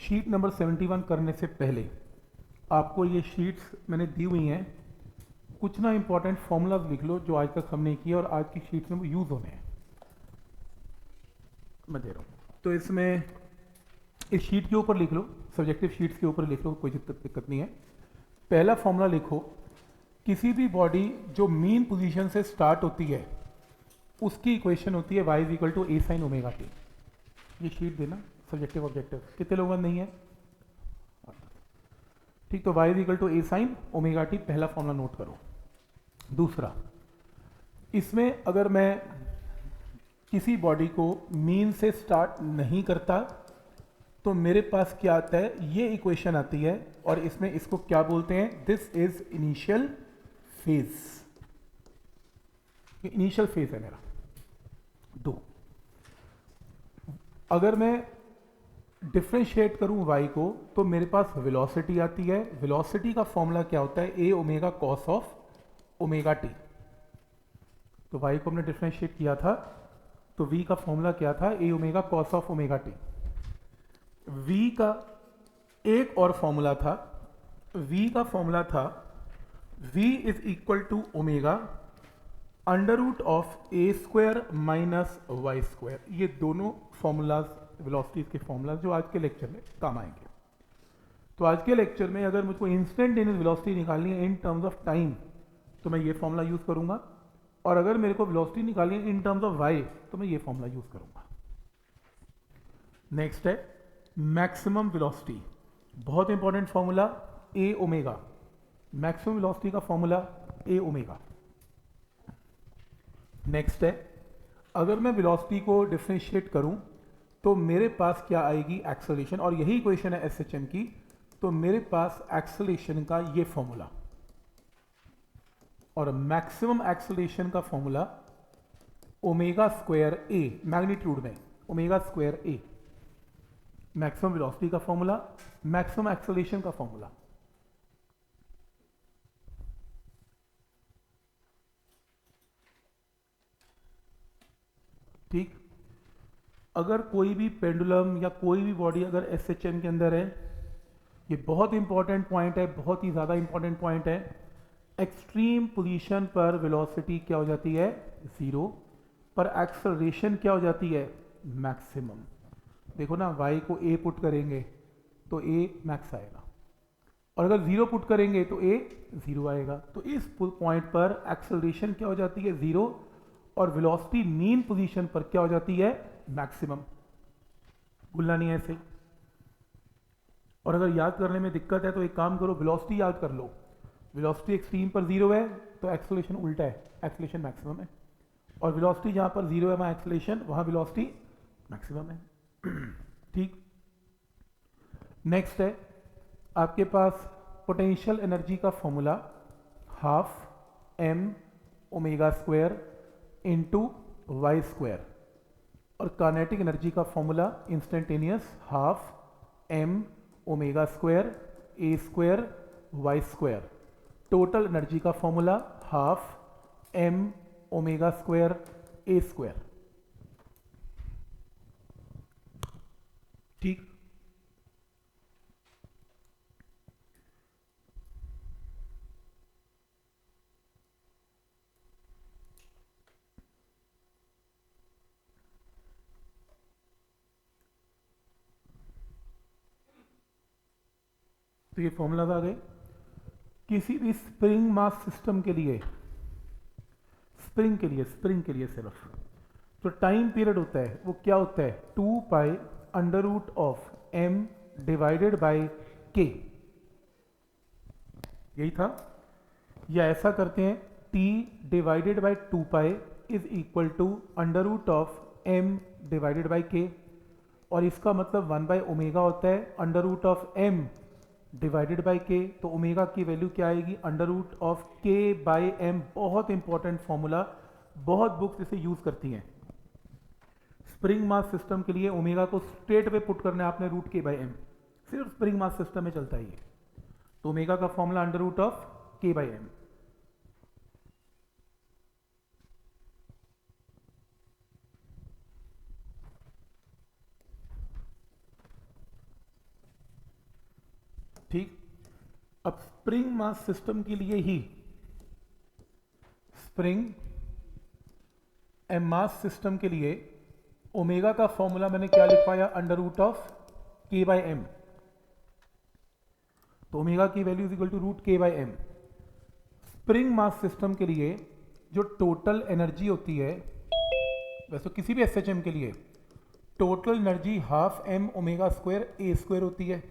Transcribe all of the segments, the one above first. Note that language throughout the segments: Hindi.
शीट नंबर 71 करने से पहले आपको ये शीट्स मैंने दी हुई हैं, कुछ ना इंपॉर्टेंट फॉर्मूलाज लिख लो जो आज तक हमने किए और आज की शीट में वो यूज़ होने हैं। मैं दे रहा हूँ तो इसमें इस शीट के ऊपर लिख लो, सब्जेक्टिव शीट्स के ऊपर लिख लो, कोई दिक्कत नहीं है। पहला फॉर्मूला लिखो, किसी भी बॉडी जो मीन पोजीशन से स्टार्ट होती है उसकी इक्वेशन होती है y is equal to A sine omega T. ये शीट देना, सब्जेक्टिव ऑब्जेक्टिव कितने लोगों का नहीं है? ठीक, तो y is equal to A sine omega T, पहला फॉर्मूला नोट करो। दूसरा, इसमें अगर मैं किसी बॉडी को मीन से स्टार्ट नहीं करता तो मेरे पास क्या आता है, ये इक्वेशन आती है और इसमें इसको क्या बोलते हैं, दिस इज इनिशियल फेज। ये इनिशियल फेज है मेरा। दो, अगर मैं डिफ्रेंशिएट करूं y को तो मेरे पास वेलोसिटी आती है। वेलोसिटी का फॉर्मूला क्या होता है, a omega cos of omega t. तो y को हमने डिफ्रेंशिएट किया था तो v का फॉर्मूला क्या था, a omega cos of omega t. v का एक और फॉर्मूला था, v का फॉर्मूला था v is equal to omega under root of A square minus Y square. ये दोनों फॉर्मूलाज वेलोसिटीज के फॉर्मूलाज जो आज के लेक्चर में काम आएंगे। तो आज के लेक्चर में अगर मुझको इंस्टेंटेनियस वेलोसिटी निकालनी है इन टर्म्स ऑफ टाइम तो मैं ये फॉर्मूला यूज करूंगा, और अगर मेरे को वेलोसिटी निकालनी है इन टर्म्स ऑफ वाई तो मैं ये फॉर्मूला यूज करूंगा। नेक्स्ट है मैक्सिमम वेलोसिटी, बहुत इंपॉर्टेंट फॉर्मूला ए ओमेगा। मैक्सिमम वेलोसिटी का फॉर्मूला ए ओमेगा। नेक्स्ट है, अगर मैं वेलोसिटी को डिफरेंशिएट करूं तो मेरे पास क्या आएगी, एक्सेलरेशन, और यही इक्वेशन है एसएचएम की। तो मेरे पास एक्सेलरेशन का ये फॉर्मूला, और मैक्सिमम एक्सेलरेशन का फॉर्मूला ओमेगा स्क्वायर ए, मैग्नीट्यूड में ओमेगा स्क्वायर ए। मैक्सिमम वेलोसिटी का फॉर्मूला, मैक्सिमम एक्सेलरेशन का फॉर्मूला। ठीक, अगर कोई भी पेंडुलम या कोई भी बॉडी अगर एसएचएम के अंदर है, ये बहुत इंपॉर्टेंट पॉइंट है, बहुत ही ज़्यादा इंपॉर्टेंट पॉइंट है। एक्सट्रीम पोजीशन पर वेलोसिटी क्या हो जाती है, जीरो, पर एक्सेलरेशन क्या हो जाती है, मैक्सिमम। देखो ना, y को a पुट करेंगे तो a मैक्स आएगा, और अगर जीरो पुट करेंगे तो a जीरो आएगा। तो इस पॉइंट पर एक्सेलरेशन क्या हो जाती है, जीरो, और वेलोसिटी मीन पोजीशन पर क्या हो जाती है, मैक्सिमम। भूलना नहीं है ऐसे। और अगर याद करने में दिक्कत है तो एक काम करो, वेलोसिटी याद कर लो। वेलोसिटी एक्सट्रीम पर जीरो है तो एक्सेलरेशन उल्टा है, एक्सेलरेशन मैक्सिमम है। और वेलोसिटी जहां पर जीरो है वहां एक्सेलरेशन, वहां वेलोसिटी मैक्सिमम है। ठीक, नेक्स्ट है आपके पास पोटेंशियल एनर्जी का formula, half m omega square into y square, और काइनेटिक एनर्जी का formula instantaneous, half m omega square a square y square. Total energy का formula, half m omega square a square. ठीक, तो ये फॉर्मूलाज आ गए। किसी भी स्प्रिंग मास सिस्टम के लिए, स्प्रिंग के लिए सिर्फ जो टाइम पीरियड होता है वो क्या होता है, 2 pi under root of M divided by K. यही था, या ऐसा करते हैं, t divided by 2 pi is equal to under root of m divided by k, और इसका मतलब 1 बाय ओमेगा होता है under root of m divided by k। तो ओमेगा की वैल्यू क्या आएगी, under root of k by m। बहुत इंपॉर्टेंट फॉर्मूला, बहुत बुक्स इसे यूज करती हैं। स्प्रिंग मास सिस्टम के लिए ओमेगा को स्ट्रेट वे पुट करना है आपने, रूट k बाय m, सिर्फ स्प्रिंग मास सिस्टम में चलता है ये। तो ओमेगा का formula under root of k by m। ठीक। अब स्प्रिंग मास सिस्टम के लिए ही स्प्रिंग एंड मास सिस्टम के लिए ओमेगा का फॉर्मूला मैंने क्या लिखवाया, under root of k by m. तो ओमेगा की value is equal to root k by m. Spring mass system के लिए जो टोटल एनर्जी होती है, वैसे तो किसी भी एसएचएम के लिए total energy half m omega square a square होती है।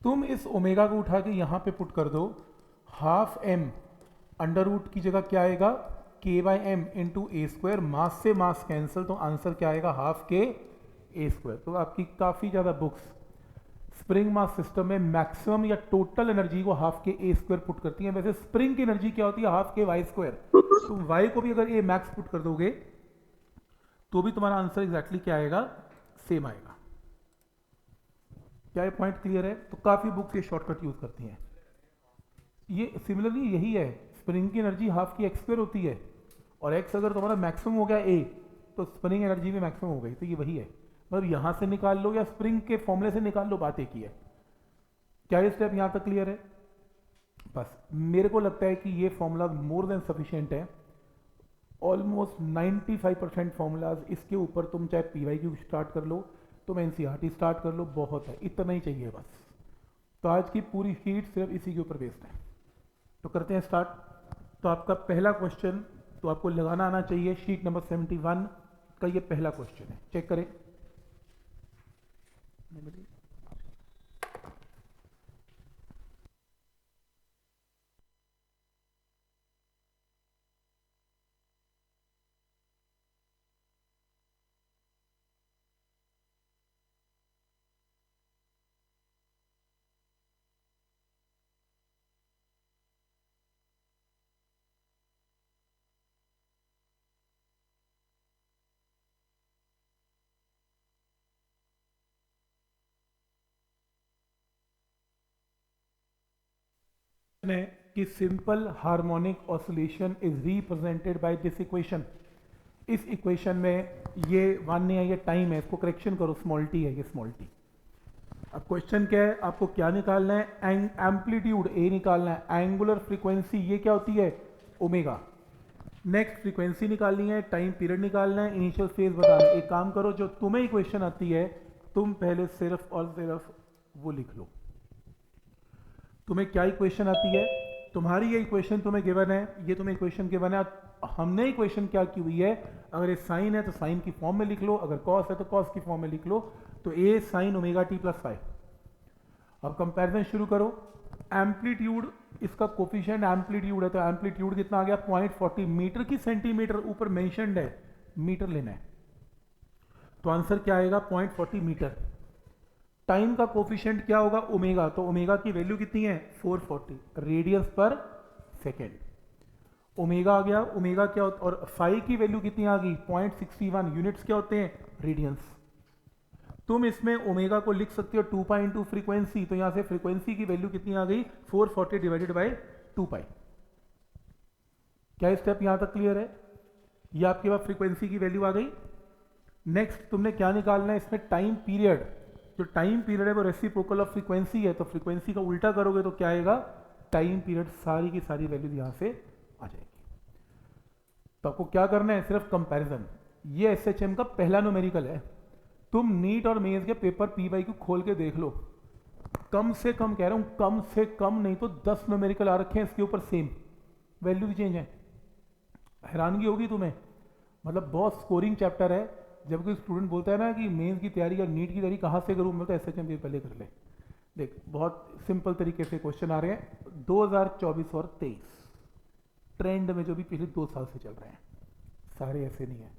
तुम इस ओमेगा को उठा के यहां पे पुट कर दो, हाफ एम अंडर रूट की जगह क्या आएगा, k by m into a square. Mass से मास कैंसिल, तो आंसर क्या आएगा, हाफ के ए स्क्वायर। तो आपकी काफ़ी ज़्यादा बुक्स स्प्रिंग मास सिस्टम में मैक्सिमम या टोटल एनर्जी को हाफ के ए स्क्वायर पुट करती हैं। वैसे स्प्रिंग की एनर्जी क्या होती है, हाफ के वाई स्क्वायर। तो वाई को भी अगर ए मैक्स पुट कर दोगे तो भी तुम्हारा आंसर एग्जैक्टली क्या आएगा, सेम आएगा। क्या ये पॉइंट क्लियर है? तो काफ़ी बुक्स ये शॉर्टकट यूज करती हैं। ये सिमिलरली यही है, स्प्रिंग की एनर्जी हाफ की एक्स स्क्वायर होती है, और एक्स अगर तुम्हारा मैक्सिमम हो गया ए, तो स्प्रिंग एनर्जी भी मैक्सिमम हो गई। तो ये वही है, मतलब यहां से निकाल लो या स्प्रिंग के फॉर्मूले से निकाल लो, बात एक ही है। क्या ये स्टेप यहां तक क्लियर है? बस मेरे को लगता है कि ये फॉर्मूला मोर देन सफिशिएंट है। ऑलमोस्ट 95% फॉर्मूलाज इसके ऊपर तुम चाहे पीवाईक्यू स्टार्ट कर लो, तुम एनसीईआरटी स्टार्ट कर लो, बहुत है, इतना ही चाहिए बस। तो आज की पूरी शीट सिर्फ इसी के ऊपर बेस्ड है। तो करते हैं स्टार्ट। तो आपका पहला क्वेश्चन तो आपको लगाना आना चाहिए, शीट नंबर 71 का ये पहला क्वेश्चन है, चेक करें। है कि simple harmonic oscillation is represented by this equation. इस इक्वेशन में ये वन नहीं है, ये टाइम है, इसको करेक्शन करो, स्मॉल टी है ये, स्मॉल टी। अब क्वेश्चन क्या है, आपको क्या निकालना है, एम्पलीट्यूड ए निकालना है, एंगुलर फ्रीक्वेंसी ये क्या होती है, ओमेगा। नेक्स्ट फ्रीक्वेंसी निकालनी है, टाइम पीरियड निकालना है, इनिशियल फेज बताना है। एक काम करो, जो तुम्हें इक्वेशन आती है तुम पहले सिर्फ और सिर्फ वो लिख लो। तुम्हें क्या इक्वेशन आती है, तुम्हारी ये इक्वेशन तुम्हें गिवन है, ये तुम्हें इक्वेशन गिवन है। हमने इक्वेशन क्या की हुई है, अगर ये साइन है तो साइन की फॉर्म में लिख लो, अगर कॉस है तो कॉस की फॉर्म में लिख लो। तो a sine omega T plus five. अब कंपैरिजन शुरू करो। एम्पलीट्यूड इसका कोफिशिएंट एम्पलीट्यूड है, तो एम्पलीट्यूड कितना आ गया, 0.40 मीटर की सेंटीमीटर, ऊपर मेंशन्ड है मीटर लेना है, तो आंसर क्या आएगा, 0.40 मीटर। टाइम का कोफिशिएंट क्या होगा, ओमेगा, तो ओमेगा की वैल्यू कितनी है, 440 रेडियंस पर सेकेंड। ओमेगा आ गया, ओमेगा क्या होता, और फाई की वैल्यू कितनी आ गई, 0.61। यूनिट्स क्या होते हैं, रेडियंस। तुम इसमें ओमेगा को लिख सकते हो 2 पाई इंटू फ्रीक्वेंसी, तो यहां से फ्रीक्वेंसी की वैल्यू कितनी आ गई, 440 डिवाइडेड बाई 2 पाई। क्या स्टेप यहां तक क्लियर है? ये आपके पास फ्रीक्वेंसी की वैल्यू आ गई। नेक्स्ट तुमने क्या निकालना है, इसमें टाइम पीरियड। जो टाइम पीरियड है वो रेसिप्रोकल ऑफ फ्रीक्वेंसी है, तो फ्रीक्वेंसी का उल्टा करोगे तो क्या आएगा, टाइम पीरियड। सारी की सारी वैल्यू यहां से आ जाएगी। तो आपको क्या करना है, सिर्फ कंपैरिजन। ये एसएचएम का पहला न्यूमेरिकल है। तुम नीट और मेंस के पेपर पीवाईक्यू खोल के देख लो, कम से कम कह रहा हूं, कम से कम नहीं तो 10 न्यूमेरिकल आ रखे हैं इसके ऊपर, सेम वैल्यू भी चेंज है। हैरानगी होगी तुम्हें, मतलब बहुत स्कोरिंग चैप्टर है। जब कोई स्टूडेंट बोलता है ना कि मेंस की तैयारी या नीट की तैयारी कहाँ से करूँ, मैं तो एसएचएम भी पहले कर ले। देख बहुत सिंपल तरीके से क्वेश्चन आ रहे हैं 2024 और 23 ट्रेंड में, जो भी पिछले 2 साल से चल रहे हैं, सारे ऐसे नहीं है।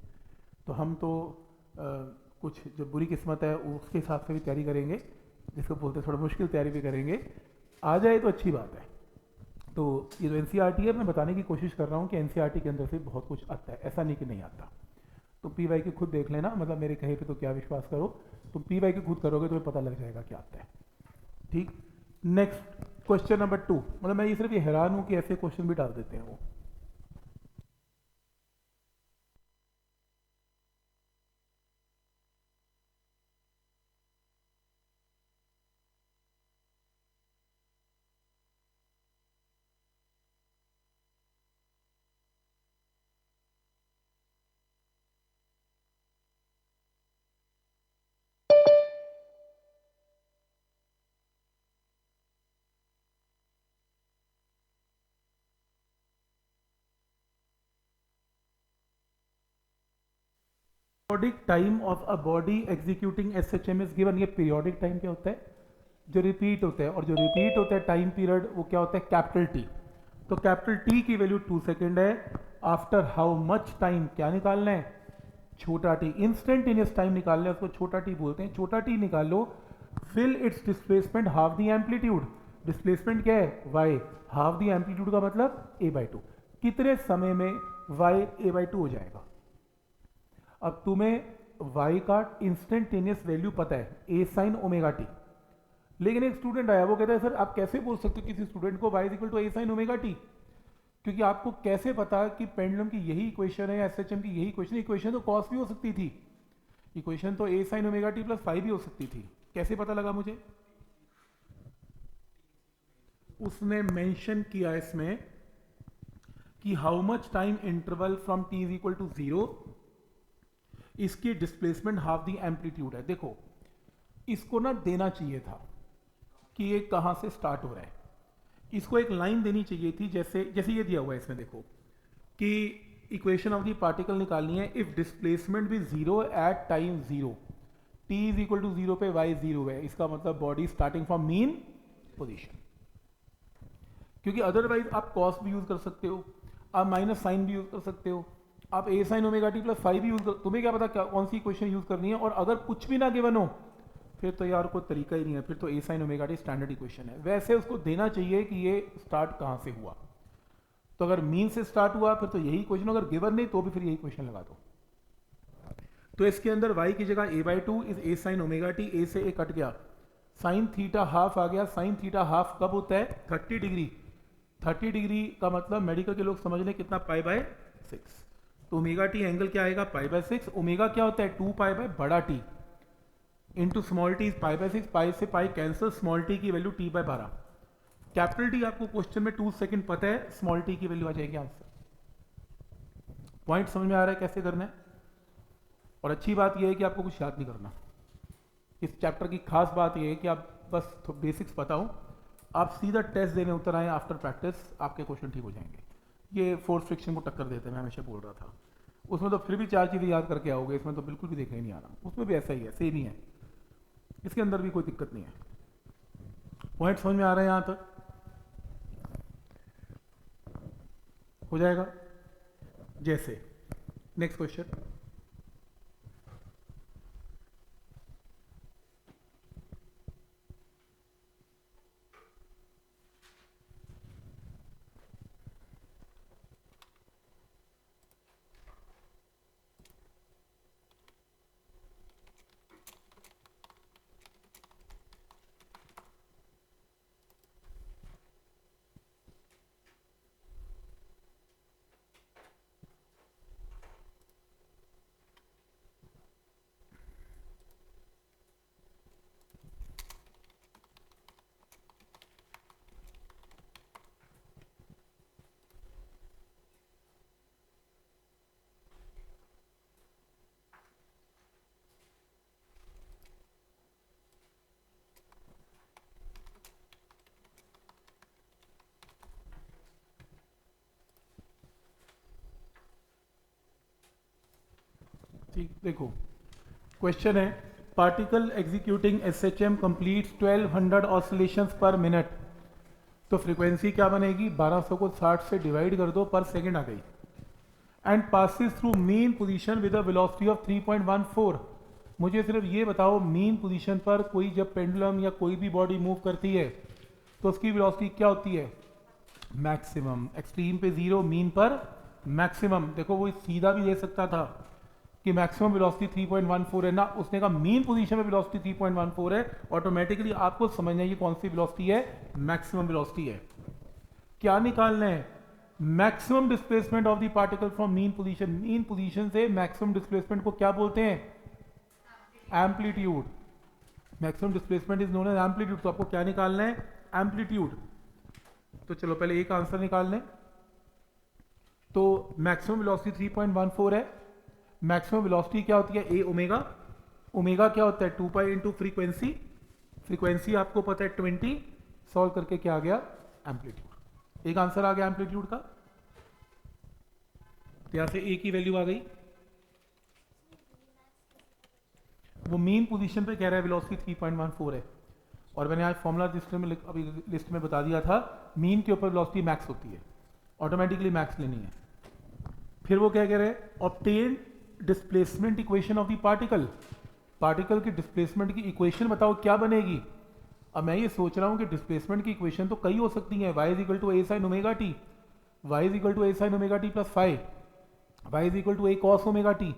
तो हम तो कुछ जो बुरी किस्मत है उसके हिसाब से भी तैयारी करेंगे, जिसको बोलते हैं थोड़ा मुश्किल तैयारी भी करेंगे। आ जाए तो अच्छी बात है। तो ये जो एनसीईआरटी है, मैं बताने की कोशिश कर रहा हूँ कि एनसीईआरटी के अंदर से बहुत कुछ आता है, ऐसा नहीं कि नहीं आता। तो पीवाईक्यू खुद देख लेना, मतलब मेरे कहे पे तो क्या विश्वास करो, तुम पीवाईक्यू खुद करोगे तो पता लग जाएगा क्या आता है। ठीक, नेक्स्ट क्वेश्चन नंबर 2। मतलब मैं ये सिर्फ ये हैरान हूँ कि ऐसे क्वेश्चन भी डाल देते हैं वो। Periodic time of a body executing SHM is given. ये पीरियोडिक टाइम क्या होता है? जो रिपीट होता है, और जो रिपीट होता है टाइम पीरियड वो क्या होता है? Capital T. तो कैपिटल टी की वैल्यू 2 सेकेंड है। आफ्टर हाउ मच टाइम क्या निकालना है? छोटा टी। इंस्टेंटेनियस टाइम निकालना है, उसको छोटा टी बोलते हैं। छोटा टी निकालो। Fill it's displacement half the amplitude. Displacement क्या है? वाई। हाफ द एम्पलीट्यूड का मतलब a/2। कितने समय में y a/2 हो जाएगा? अब तुम्हें y का इंस्टेंटेनियस वैल्यू पता है, a sin ओमेगा टी। लेकिन एक स्टूडेंट आया, वो कहता है सर आप कैसे बोल सकते हो किसी स्टूडेंट को y = a sin omega T? क्योंकि आपको कैसे पता कि पेंडुलम की यही इक्वेशन है या एसएचएम की यही इक्वेशन? इक्वेशन तो कॉस भी हो सकती थी, इक्वेशन तो a sin omega T plus five भी हो सकती थी। कैसे पता लगा मुझे? उसने मेंशन किया इसमें कि how much time interval from t is equal to 0, इसकी डिस्प्लेसमेंट हाफ द एम्पलीट्यूड है। देखो इसको ना देना चाहिए था कि ये कहां से स्टार्ट हो रहा है, इसको एक लाइन देनी चाहिए थी, जैसे ये दिया हुआ है इसमें। देखो कि इक्वेशन ऑफ द पार्टिकल निकालनी है इफ डिस्प्लेसमेंट भी 0 at time 0, t is equal to 0 पे y 0 है, इसका मतलब body starting from mean position. क्योंकि अदरवाइज आप कॉस भी यूज कर सकते हो, आप माइनस साइन भी यूज कर सकते हो, आप a sin omega T plus five भी यूज कर, तुम्हें क्या पता कौन सी इक्वेशन यूज करनी है। और अगर कुछ भी ना गिवन हो फिर तो यार कोई तरीका ही नहीं है, फिर तो a sin omega T standard equation है। वैसे उसको देना चाहिए कि ये स्टार्ट कहां से हुआ। तो अगर मीन से स्टार्ट हुआ फिर तो यही इक्वेशन, अगर गिवन नहीं तो भी फिर यही इक्वेशन लगा दो। तो इसके अंदर y की जगह a/2 is a sin omega T, a से a कट गया, साइन थीटा हाफ आ गया। साइन थीटा हाफ कब होता है? 30 डिग्री। 30 डिग्री का मतलब मेडिकल के लोग समझ लें कितना? π/6। तो ओमेगा टी एंगल क्या आएगा? π/6। ओमेगा क्या होता है? 2π बड़ा T into small t is π/6। Pi से पाई कैंसिल, स्मॉल टी की वैल्यू t/12। कैपिटल टी आपको क्वेश्चन में 2 सेकंड पता है, स्मॉल टी की वैल्यू आ जाएगी आंसर। पॉइंट समझ में आ रहा है कैसे करना है? और अच्छी बात यह है कि आपको कुछ याद नहीं करना। इस चैप्टर की खास बात यह है कि आप बस बेसिक्स पता हो, आप सीधा टेस्ट देने उतर आए आफ्टर प्रैक्टिस, आपके क्वेश्चन ठीक हो जाएंगे। ये फोर्स फ्रिक्शन को टक्कर देते हैं, मैं हमेशा बोल रहा था। उसमें तो फिर भी 4 चीज़ें याद करके आओगे, इसमें तो बिल्कुल भी देखने नहीं आ रहा। उसमें भी ऐसा ही है, सेम ही है, इसके अंदर भी कोई दिक्कत नहीं है। पॉइंट समझ में आ रहा है? यहां तक हो जाएगा। जैसे नेक्स्ट क्वेश्चन, ठीक देखो क्वेश्चन है, particle executing SHM completes 1200 oscillations पर मिनट। तो फ्रीक्वेंसी क्या बनेगी? 1200 को 60 से डिवाइड कर दो, पर सेकंड आ गई। And passes through mean position with a velocity of 3.14। मुझे सिर्फ ये बताओ, मीन पोजीशन पर कोई जब पेंडुलम या कोई भी बॉडी मूव करती है तो उसकी वेलोसिटी क्या होती है? मैक्सिमम। एक्सट्रीम पे 0, मीन पर मैक्सिमम। देखो वो सीधा भी दे सकता था कि मैक्सिमम वेलोसिटी 3.14 है ना, उसने कहा मीन पोजीशन में वेलोसिटी 3.14 है। ऑटोमेटिकली आपको समझना है ये कौन सी वेलोसिटी है? मैक्सिमम वेलोसिटी है। क्या निकालना है? Maximum displacement of the particle from mean position. Mean position से मैक्सिमम डिस्प्लेसमेंट को क्या बोलते हैं? Amplitude. Maximum displacement is known as amplitude. तो आपको क्या निकालना है? एम्पलीट्यूड। तो चलो पहले एक आंसर निकाल लें। तो मैक्सिमम वेलोसिटी 3.14 है। मैक्सिमम वेलोसिटी क्या होती है? A omega. ओमेगा क्या होता है? 2 पाई इंटू फ्रीक्वेंसी। फ्रीक्वेंसी आपको पता है 20। सॉल्व करके क्या आ गया? एम्पलीट्यूड। एक आंसर आ गया एम्पलीट्यूड का। तो यहां से ए की वैल्यू आ गई वो मीन पोजीशन पे कह रहा है वेलोसिटी 3.14 है, और मैंने आज फॉर्मूला अभी लिस्ट में बता दिया था, मीन के ऊपर वेलोसिटी मैक्स होती है, ऑटोमेटिकली मैक्स लेनी है। फिर वो क्या कह रहे हैं, obtain displacement equation of the particle, particle की डिस्प्लेसमेंट की इक्वेशन बताओ क्या बनेगी। अब मैं ये सोच रहा हूँ कि डिस्प्लेसमेंट की इक्वेशन तो कई हो सकती हैं, y is equal to A sine omega T, Y is equal to A sine omega T plus five, Y is equal to A cos omega T,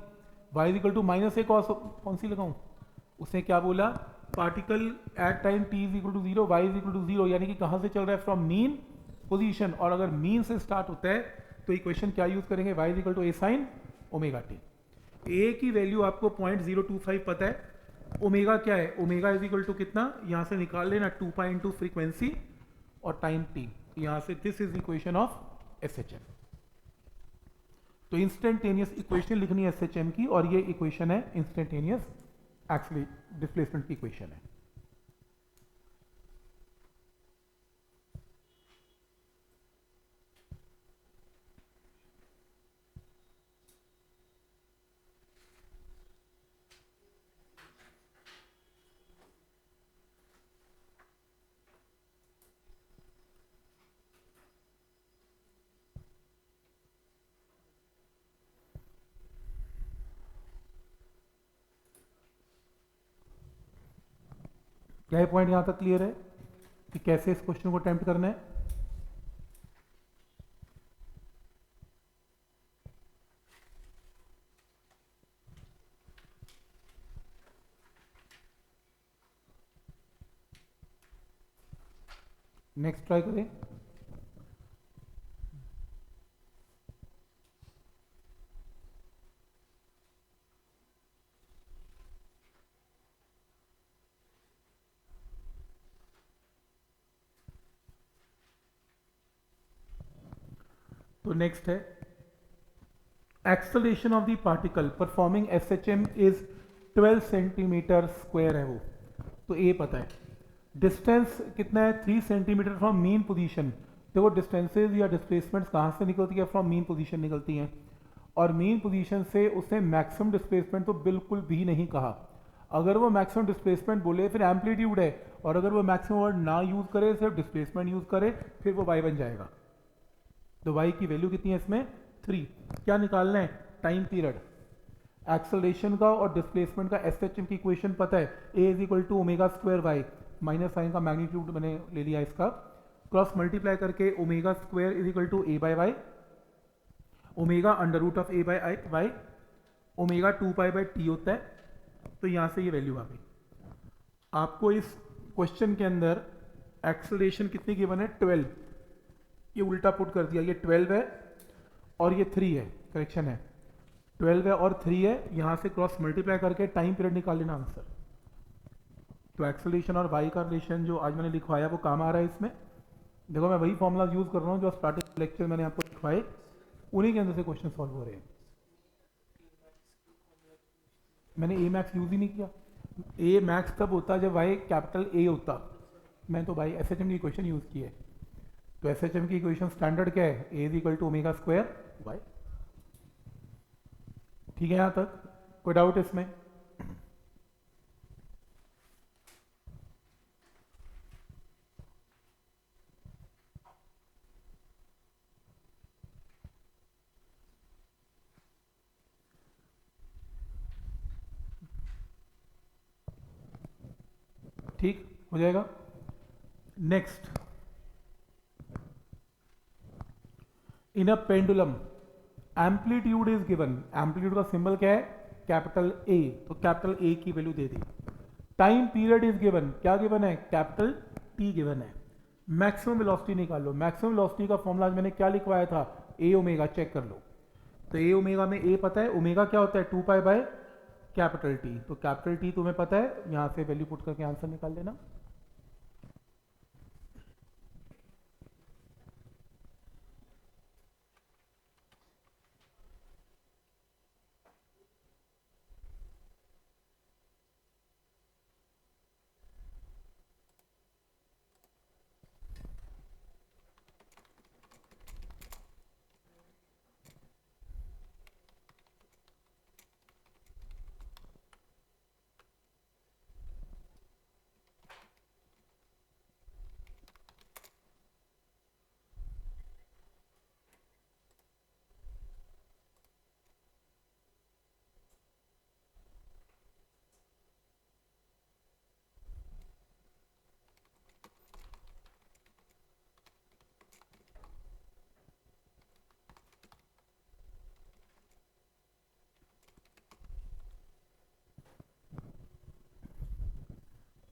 Y is equal to minus A cos, कौन सी लगाऊं। उसने क्या बोला, particle at time T is equal to zero, Y is equal to zero, यानी कि कहां से चल रहा है, फ्रॉम मीन पोजीशन, और अगर मीन से स्टार्ट होता है तो इक्वेशन क्या यूज करेंगे, y is equal to A sine omega t. A की वैल्यू आपको 0.025 पता है, ओमेगा क्या है, ओमेगा इज इक्वल टू कितना, यहां से निकाल लेना 2 पाई इंटू फ्रीक्वेंसी और टाइम टी, यहां से this is equation of SHM. तो इंस्टेंटेनियस इक्वेशन लिखनी है एसएचएम की, और ये इक्वेशन है इंस्टेंटेनियस एक्चुअली डिस्प्लेसमेंट की इक्वेशन है। क्या ये पॉइंट यहां तक क्लियर है कि कैसे इस क्वेश्चन को अटेम्प्ट करना है। नेक्स्ट ट्राई करें। तो नेक्स्ट है, acceleration of the particle performing SHM is 12 centimetre square है वो, तो ए पता है। डिस्टेंस कितना है, 3 सेंटीमीटर फ्रॉम मीन पोजीशन। देखो डिस्टेंसेज या डिस्प्लेसमेंट्स कहाँ से निकलती है, फ्रॉम मीन पोजीशन निकलती हैं, और मीन पोजीशन से उसने मैक्सिमम डिस्प्लेसमेंट तो बिल्कुल भी नहीं कहा। अगर वो मैक्सिमम डिस्प्लेसमेंट बोले फिर एम्पलीट्यूड है, और अगर वो मैक्सिमम वर्ड ना यूज करे, सिर्फ डिस्प्लेसमेंट यूज करे, फिर वो वाई बन जाएगा। तो y की वैल्यू कितनी है इसमें, 3। क्या निकालना है, टाइम पीरियड। एक्सेलरेशन का और डिस्प्लेसमेंट का एसएचएम की इक्वेशन पता है, a is equal to omega square Y, minus sine का मैग्नीट्यूड मैंने ले लिया इसका, क्रॉस मल्टीप्लाई करके omega square is equal to A by Y, omega under root of A by Y, omega 2 pi by T होता है। तो यहां से ये वैल्यू आ गई। आपको इस क्वेश्चन के अंदर एक्सेलरेशन कितनी गिवन है, 12, ये उल्टा पुट कर दिया, ये 12 है और ये 3 है, करेक्शन है, 12 है और 3 है, यहां से क्रॉस मल्टीप्लाई करके टाइम पीरियड निकाल लेना आंसर। तो एक्सेलरेशन और वाई का रिलेशन जो आज मैंने लिखवाया वो काम आ रहा है इसमें। देखो मैं वही फॉर्मूला यूज कर रहा हूँ जो स्टार्टिंग लेक्चर मैंने आपको लिखवाए, उन्हीं के अंदर से क्वेश्चन सॉल्व हो रहे हैं। मैंने ए मैक्स यूज ही नहीं किया, ए मैक्स तब होता जब वाई कैपिटल ए होता, मैं तो भाई एस एच एम की क्वेश्चन यूज की है। तो एस एच एम की इक्वेशन स्टैंडर्ड क्या है, a is equal to omega square y. ठीक है यहां तक, कोई डाउट इसमें। ठीक हो जाएगा। Next, in a pendulum amplitude is given, amplitude का सिंबल क्या है, कैपिटल ए, तो कैपिटल ए की value they the. Time period is given, क्या गिवन है, कैपिटल टी गिवन है। मैक्सिमम वेलोसिटी निकालो, मैक्सिमम वेलोसिटी का फॉर्मूला मैंने क्या लिखवाया था, ए ओमेगा, चेक कर लो। तो ए ओमेगा में ए पता है, ओमेगा क्या होता है, 2 पाई बाय कैपिटल टी, तो कैपिटल टी तुम्हें पता है, यहां से वैल्यू पुट करके आंसर निकाल लेना।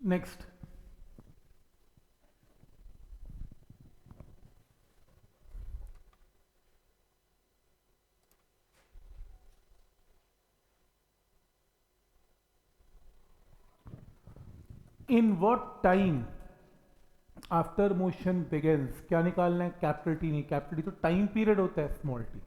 Next, in what time after motion begins, क्या निकालना है? कैपिटल टी नहीं, कैपिटल टी तो टाइम पीरियड होता है, स्मॉल टी।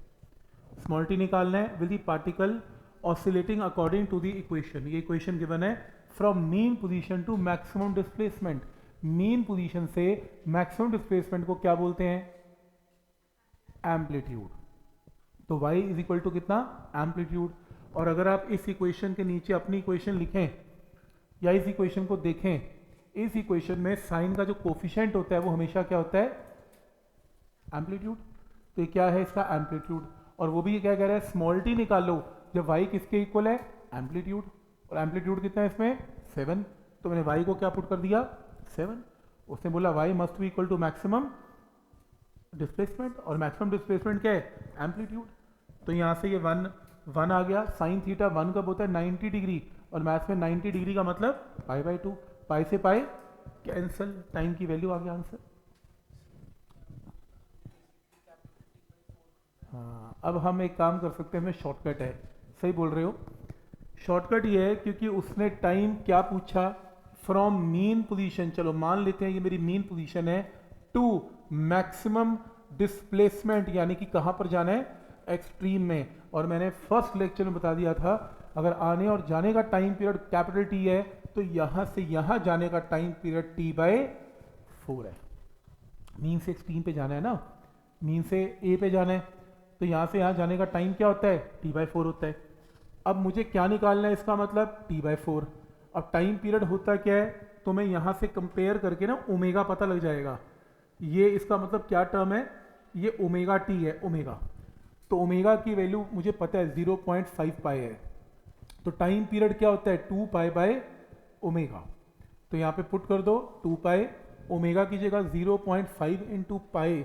स्मॉल टी निकालना है with the particle oscillating according to the equation. ये इक्वेशन गिवन है, from mean position to maximum displacement. Mean position से मैक्सिमम डिस्प्लेसमेंट को क्या बोलते हैं? एम्पलीट्यूड। तो y इज इक्वल टू कितना? एम्पलीट्यूड। और अगर आप इस इक्वेशन के नीचे अपनी इक्वेशन लिखें या इस इक्वेशन को देखें, इस इक्वेशन में साइन का जो कोफिशिएंट होता है वो हमेशा क्या होता है? एम्पलीट्यूड। तो ये क्या है? इसका एम्पलीट्यूड। और वो भी ये क्या कह रहा है? स्मॉल टी निकालो जब y किसके इक्वल है? एम्पलीट्यूड। और एम्पलीट्यूड कितना है इसमें? 7। तो मैंने y को क्या पुट कर दिया? 7। उसने बोला y must be equal to maximum displacement, और मैक्सिमम डिस्प्लेसमेंट क्या है? एम्पलीट्यूड। तो यहाँ से ये 1 आ गया। साइन थीटा 1 कब होता है? 90 डिग्री। और मैथ्स में 90 डिग्री का मतलब पाई/2। पाई से पाई कैंसल, टाइम की वैल्यू आ गया आंसर। हाँ, अब हम एक काम कर सकते हैं, हमें शॉर्टकट है। सही बोल रहे हो। शॉर्टकट ये है क्योंकि उसने टाइम क्या पूछा? From mean position. चलो मान लेते हैं ये मेरी मीन पोजीशन है, टू मैक्सिमम डिस्प्लेसमेंट, यानी कि कहां पर जाना है? एक्सट्रीम में। और मैंने फर्स्ट लेक्चर में बता दिया था, अगर आने और जाने का टाइम पीरियड कैपिटल टी है तो यहां से यहां जाने का टाइम पीरियड t/4 है। मीन से एक्सट्रीम पे जाना है ना, मीन से ए पे जाना है, तो यहां से यहां जाने का टाइम क्या होता है? t/4 होता है। अब मुझे क्या निकालना है? इसका मतलब t/4। अब टाइम पीरियड होता क्या है? तो मैं यहां से कंपेयर करके ना ओमेगा पता लग जाएगा। ये इसका मतलब क्या टर्म है? ये ओमेगा टी है, ओमेगा। तो ओमेगा की वैल्यू मुझे पता है 0.5 पाई है। तो टाइम पीरियड क्या होता है? 2 पाई बाय ओमेगा। तो यहाँ पे पुट कर दो 2 पाई, ओमेगा की जगह 0.5 इंटू पाई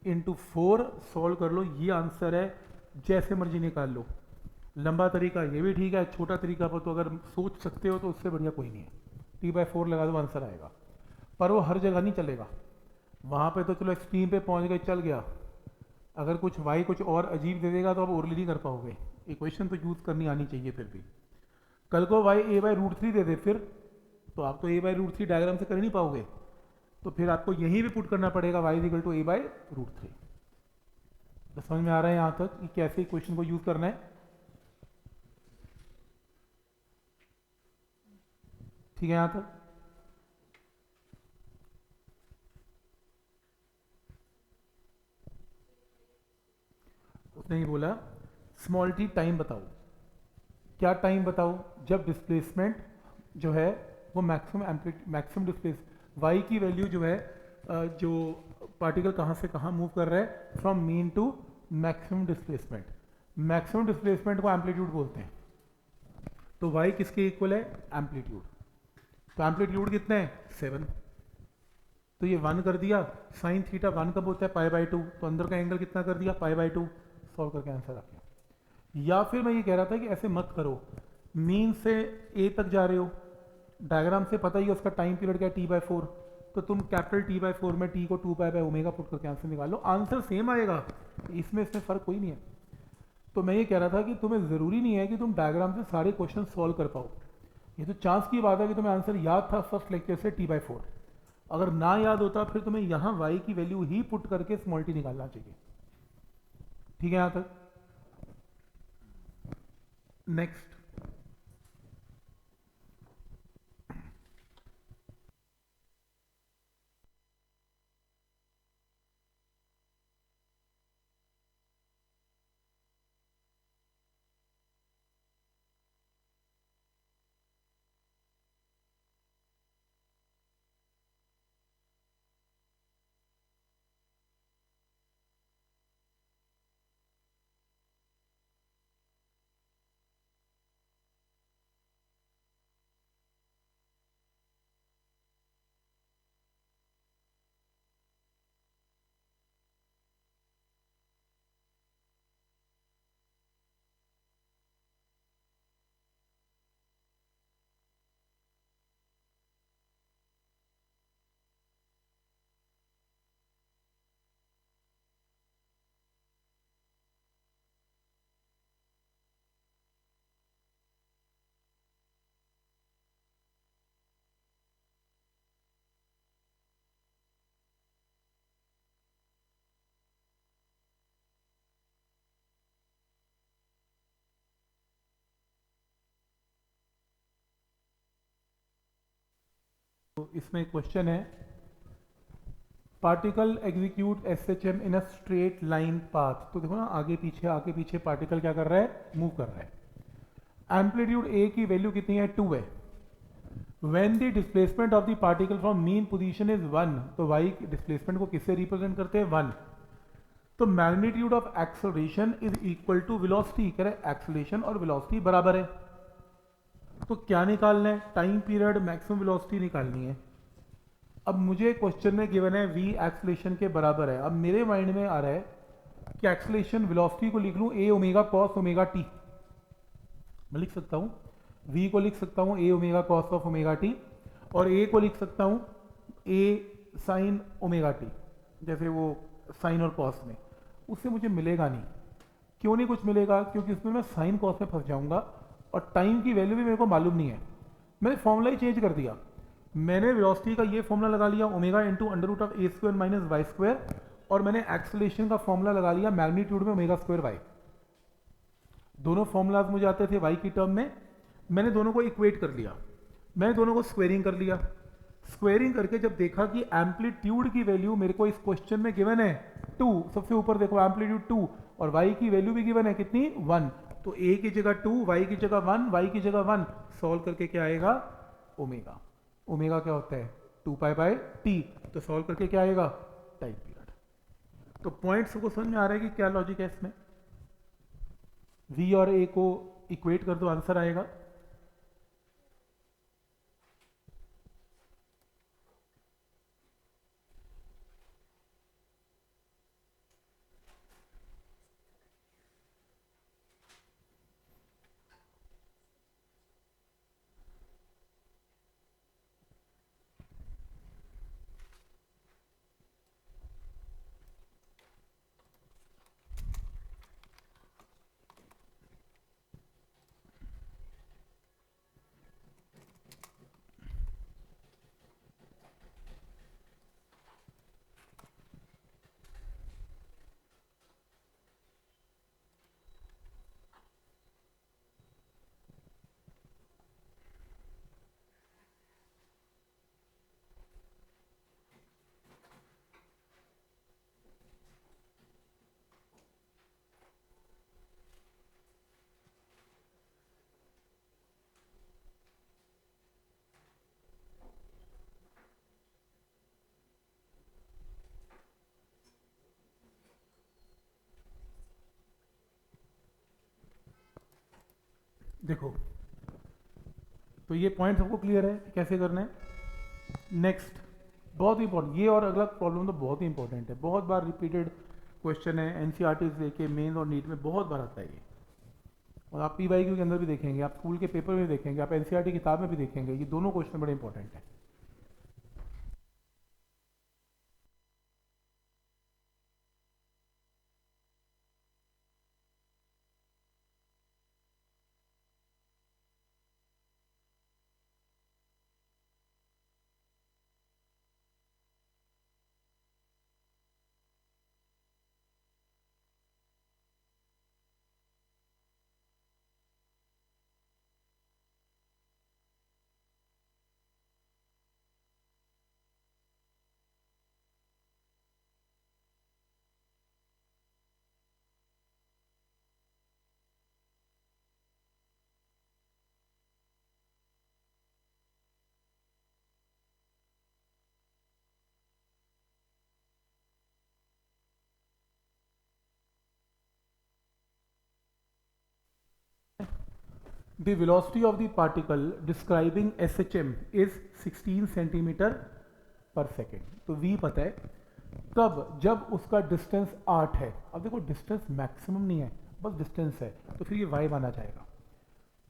इंटू 4, सॉल्व कर लो। ये आंसर है, जैसे मर्जी निकाल लो। लंबा तरीका ये भी ठीक है, छोटा तरीका पर तो अगर सोच सकते हो तो उससे बढ़िया कोई नहीं है। t/4 लगा दो, आंसर आएगा। पर वो हर जगह नहीं चलेगा। वहाँ पे तो चलो एक्सट्रीम पे पहुँच गए, चल गया। अगर कुछ y कुछ और अजीब दे देगा तो आप ओरली नहीं कर पाओगे। इक्वेशन तो यूज़ करनी आनी चाहिए। फिर भी कल को y a/√3 दे दे फिर, तो आप तो a/√3 डायग्राम से कर ही नहीं पाओगे। तो फिर आपको यहीं भी पुट करना पड़ेगा y इक्वल टू a/√3। तो समझ में आ रहा है यहाँ तक कि कैसे इक्वेशन को यूज़ करना है? ठीक है यहाँ तक? उसने ही बोला स्मॉल टी टाइम बताओ। क्या टाइम बताओ? जब डिस्प्लेसमेंट जो है वो मैक्सिमम डिस्प्लेस वाई की वैल्यू जो है, जो पार्टिकल कहाँ से कहाँ मूव कर रहा है, from mean to maximum displacement. Maximum displacement को एम्पलीट्यूड बोलते हैं। तो वाई किसके इक्वल है? एम्पलीट्यूड। तो एम्पलीट्यूड कितना है? 7। तो ये 1 कर दिया। साइन थीटा 1 कब होता है? पाई/2। तो अंदर का एंगल कितना कर दिया? पाई/2। सॉल्व करके आंसर आ गया। या फिर मैं ये कह रहा था कि ऐसे मत करो, मीन से ए तक जा रहे हो, डायग्राम से पता ही है उसका टाइम पीरियड क्या है? t/4। तो तुम कैपिटल t/4 में t को 2 पाई बाय ओमेगा पुट करके आंसर निकालो, आंसर सेम आएगा। इसमें फर्क कोई नहीं है। तो मैं ये कह रहा था कि तुम्हें ज़रूरी नहीं है कि तुम डायग्राम से सारे क्वेश्चन सॉल्व कर पाओ। ये तो चांस की बात है कि तुम्हें आंसर याद था फर्स्ट लेक्चर से t/4। अगर ना याद होता फिर तुम्हें यहाँ y की वैल्यू ही पुट करके स्मॉल टी निकालना चाहिए। ठीक है यहाँ तक? नेक्स्ट, तो इसमें क्वेश्चन है, particle execute SHM in a straight line path. तो देखो ना, आगे पीछे पार्टिकल क्या कर रहा है, मूव कर रहा है। एम्पलीट्यूड ए की वैल्यू कितनी है, 2 है। When the displacement of the particle from mean position is 1, तो वाई डिस्प्लेसमेंट को किससे रिप्रेजेंट करते हैं, 1। तो magnitude of acceleration is equal to velocity, कह रहे एक्सेलरेशन और वेलोसिटी बराबर है। तो क्या निकालना है, टाइम पीरियड, मैक्सिमम वेलोसिटी निकालनी है। अब मुझे क्वेश्चन में गिवन है v एक्सेलरेशन के बराबर है। अब मेरे माइंड में आ रहा है कि एक्सेलरेशन वेलोसिटी को लिख लूं a omega cos omega T. मैं लिख सकता हूं v को लिख सकता हूं a omega cos of omega T, और a को लिख सकता हूं a साइन ओमेगा टी, जैसे वो साइन और कॉस में। उससे मुझे मिलेगा नहीं। क्यों नहीं कुछ मिलेगा, क्योंकि उसमें मैं साइन कॉस में फंस जाऊंगा और टाइम की वैल्यू भी मेरे को मालूम नहीं है। मैंने फॉर्मूला ही चेंज कर दिया। मैंने वेलोसिटी का ये फॉर्मूला लगा लिया omega into under root of A square minus Y square, और मैंने एक्सेलरेशन का फॉर्मूला लगा लिया मैग्नीट्यूड में ओमेगा स्क्वायर वाई। दोनों फॉर्मूलाज मुझे आते थे वाई की टर्म में। मैंने दोनों को इक्वेट कर लिया, मैंने दोनों को स्क्वेयरिंग कर लिया। स्क्वेयरिंग करके जब देखा कि एम्पलीट्यूड की वैल्यू मेरे को इस क्वेश्चन में गिवन है 2, सबसे ऊपर देखो एम्पलीट्यूड 2, और y की वैल्यू भी गिवन है कितनी, 1। तो a की जगह 2, y की जगह 1, y की जगह 1, सॉल्व करके क्या आएगा, ओमेगा। ओमेगा क्या होता है, 2 पाई बाय टी। तो सॉल्व करके क्या आएगा, टाइम पीरियड। तो पॉइंट सबको समझ में आ रहा है कि क्या लॉजिक है इसमें। v और a को इक्वेट कर दो, आंसर आएगा। देखो, तो ये पॉइंट सबको क्लियर है कैसे करना है। नेक्स्ट, बहुत इंपॉर्टेंट ये और अगला प्रॉब्लम तो बहुत ही इंपॉर्टेंट है, बहुत बार रिपीटेड क्वेश्चन है एनसीईआरटी से लेके मेन और नीट में बहुत बार आता है ये। और आप पीवाईक्यू के अंदर भी देखेंगे, आप स्कूल के पेपर में भी देखेंगे, आप एनसीईआरटी किताब में भी देखेंगे, ये दोनों क्वेश्चन बड़े इंपॉर्टेंट है। The velocity of the particle describing SHM is 16 centimetre पर सेकेंड। तो v पता है, तब जब उसका डिस्टेंस 8 है। अब देखो डिस्टेंस मैक्सिमम नहीं है, बस डिस्टेंस है, तो फिर ये y माना जाएगा।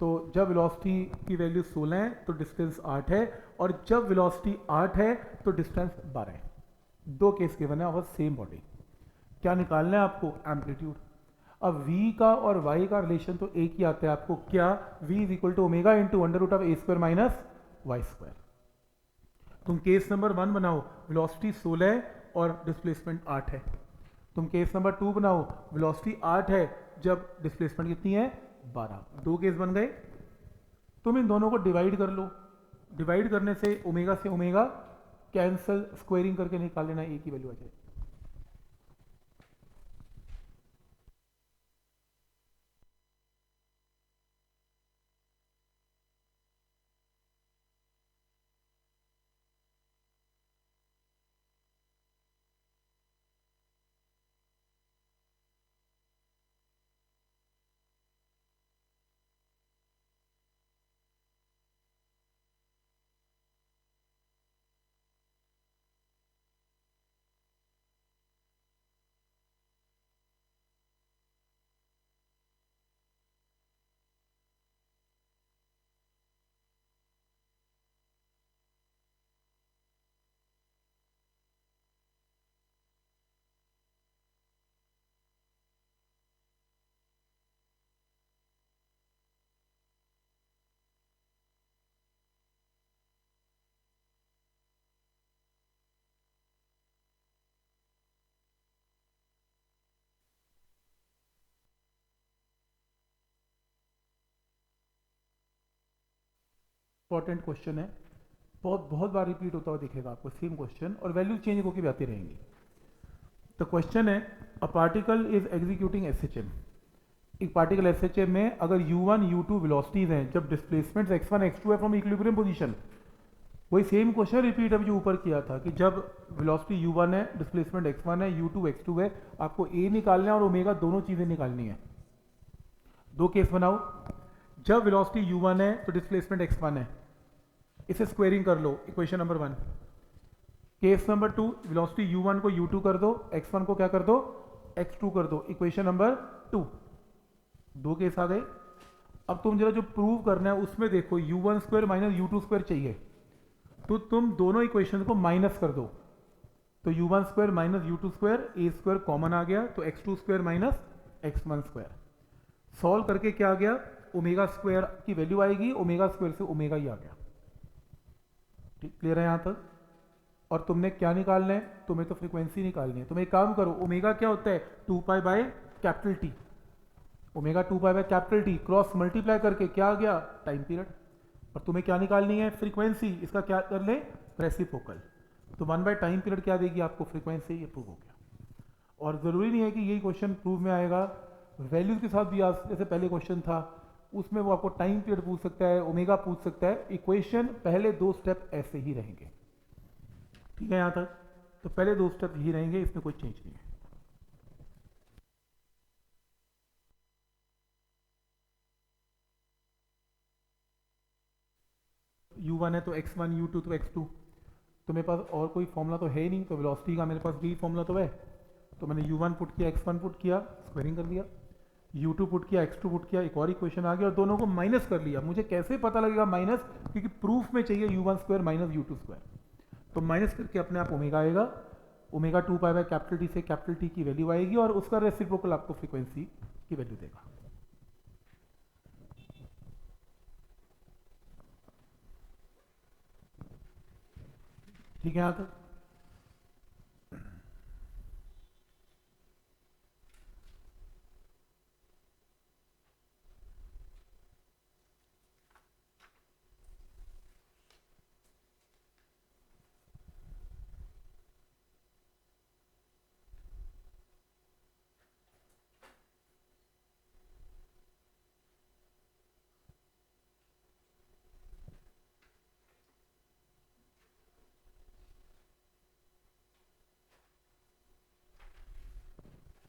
तो जब वेलोसिटी की वैल्यू 16 है तो डिस्टेंस 8 है, और जब वेलोसिटी 8 है तो डिस्टेंस 12 है। दो केस गिवन है और सेम बॉडी। क्या निकालना है आपको, एम्पलीट्यूड। अब v का और y का रिलेशन तो एक ही आता है आपको, क्या, v is equal to omega into under root of A square minus Y square. तुम केस नंबर 1 बनाओ, वेलोसिटी 16 है और डिस्प्लेसमेंट 8 है। तुम केस नंबर 2 बनाओ, वेलोसिटी 8 है जब डिस्प्लेसमेंट कितनी है, 12। दो केस बन गए। तुम इन दोनों को डिवाइड कर लो, डिवाइड करने से ओमेगा कैंसल, स्क्वायरिंग करके निकाल लेना, ए की वैल्यू आ जाएगी। इंपॉर्टेंट क्वेश्चन है, बहुत बहुत बार रिपीट होता हुआ दिखेगा आपको सेम क्वेश्चन, और वैल्यू चेंज होकर भी आती रहेंगी। तो क्वेश्चन है, a particle is executing SHM. एक पार्टिकल एसएचएम में अगर u1 u2 वेलोसिटीज हैं, जब डिस्प्लेसमेंट x1 x2 है फ्रॉम इक्विलिब्रियम पोजीशन, वही सेम क्वेश्चन रिपीट अभी जो ऊपर किया था कि जब वेलोसिटी u1 है, डिस्प्लेसमेंट x1 है, u2 x2 है, आपको a निकालना है और ओमेगा, दोनों चीजें निकालनी है। दो केस बनाओ, जब वेलोसिटी u1 है तो डिस्प्लेसमेंट x1 है, इसे स्क्वेयरिंग कर लो, equation number 1। Case number 2, velocity u1 को u2 कर दो, x1 को क्या कर दो, x2 कर दो, इक्वेशन नंबर 2। दो केस आ गए। अब तुम जरा जो प्रूव करना है उसमें देखो, u1 square minus u2 square चाहिए, तो तुम दोनों इक्वेशन को माइनस कर दो। तो u1 square minus u2 square, a square common आ गया, तो x2 square minus x1 square. Solve करके क्या आ गया, ओमेगा स्क्वायर की वैल्यू आएगी, ओमेगा स्क्वायर से ओमेगा ही आ गया। क्लियर है यहां तक? और तुमने क्या निकालना है, तुम्हें तो फ्रीक्वेंसी निकालनी है। तुम एक काम करो, ओमेगा क्या होता है, 2 pi by capital T. Omega 2 pi by capital T cross multiply करके क्या आ गया, टाइम पीरियड। और तुम्हें क्या निकालनी है, फ्रीक्वेंसी। इसका क्या कर ले, रेसिप्रोकल। तो 1 बाय टाइम पीरियड क्या देगी आपको, फ्रीक्वेंसी। ये प्रूव हो गया। और ज़रूरी नहीं है कि यही क्वेश्चन प्रूव में आएगा, वैल्यूज के साथ भी आ, जैसे पहले क्वेश्चन था उसमें वो आपको टाइम पीरियड पूछ सकता है, ओमेगा पूछ सकता है। इक्वेशन पहले दो स्टेप ऐसे ही रहेंगे, ठीक है यहां तक? तो पहले दो स्टेप ही रहेंगे, इसमें कोई चेंज नहीं है। u1 है तो x1, u2 तो x2। तो मेरे पास और कोई फॉर्मूला तो है ही नहीं, तो वेलोसिटी का मेरे पास यही फॉर्मूला तो है। तो मैंने u1 पुट किया, x1 पुट किया, स्क्वायरिंग कर दिया, u2 पुट किया, x2 पुट किया, एक और इक्वेशन आ गया और दोनों को माइनस कर लिया। मुझे कैसे पता लगेगा माइनस, क्योंकि प्रूफ में चाहिए u1 square minus u2 square. तो माइनस करके अपने आप ओमेगा आएगा, omega 2 pi by capital T से कैपिटल टी की वैल्यू आएगी और उसका रेसिप्रोकल आपको फ्रीक्वेंसी की वैल्यू देगा। ठीक है यहां तक?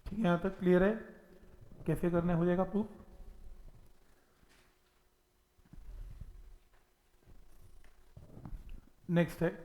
ठीक है यहां तक क्लियर है? कैसे करना हो जाएगा प्रूफ? नेक्स्ट है,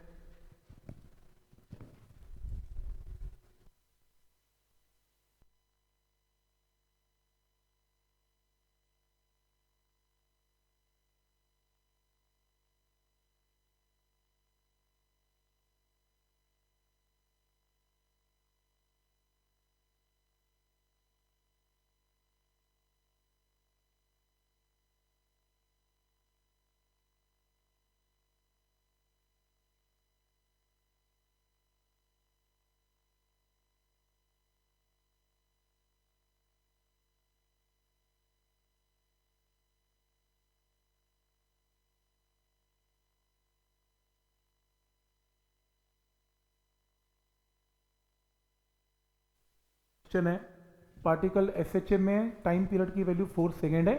क्वेश्चन है, पार्टिकल SHM में टाइम पीरियड की वैल्यू 4 सेकेंड है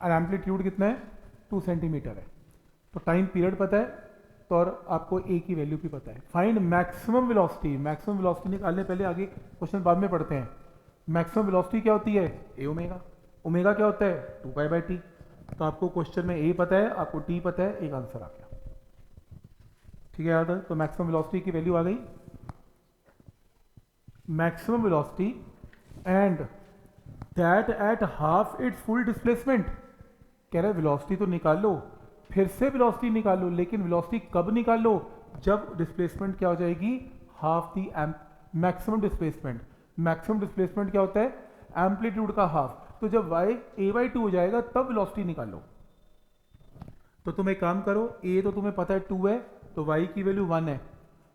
और एम्पलीट्यूड कितना है 2 सेंटीमीटर है। तो टाइम पीरियड पता है तो और आपको ए की वैल्यू भी पता है। Find maximum velocity. Maximum velocity निकालने पहले आगे क्वेश्चन बाद में पढ़ते हैं। मैक्सिमम वेलोसिटी क्या होती है? A omega. ओमेगा क्या होता है? 2π/t। तो आपको क्वेश्चन में ए पता है, आपको टी पता है, एक आंसर आ गया। ठीक है याद है? तो मैक्सिमम वेलोसिटी की वैल्यू आ गई। Maximum velocity and that at half it's full displacement. कह रहे वेलोसिटी तो निकाल लो, फिर से वेलोसिटी निकाल लो, लेकिन वेलोसिटी कब निकाल लो? जब डिस्प्लेसमेंट क्या हो जाएगी? Half the maximum displacement. Maximum displacement क्या होता है? एम्पलीट्यूड का हाफ। तो जब y a/2 हो जाएगा तब वेलोसिटी निकाल लो। तो तुम एक काम करो, a तो तुम्हें पता है 2 है, तो y की वैल्यू 1 है।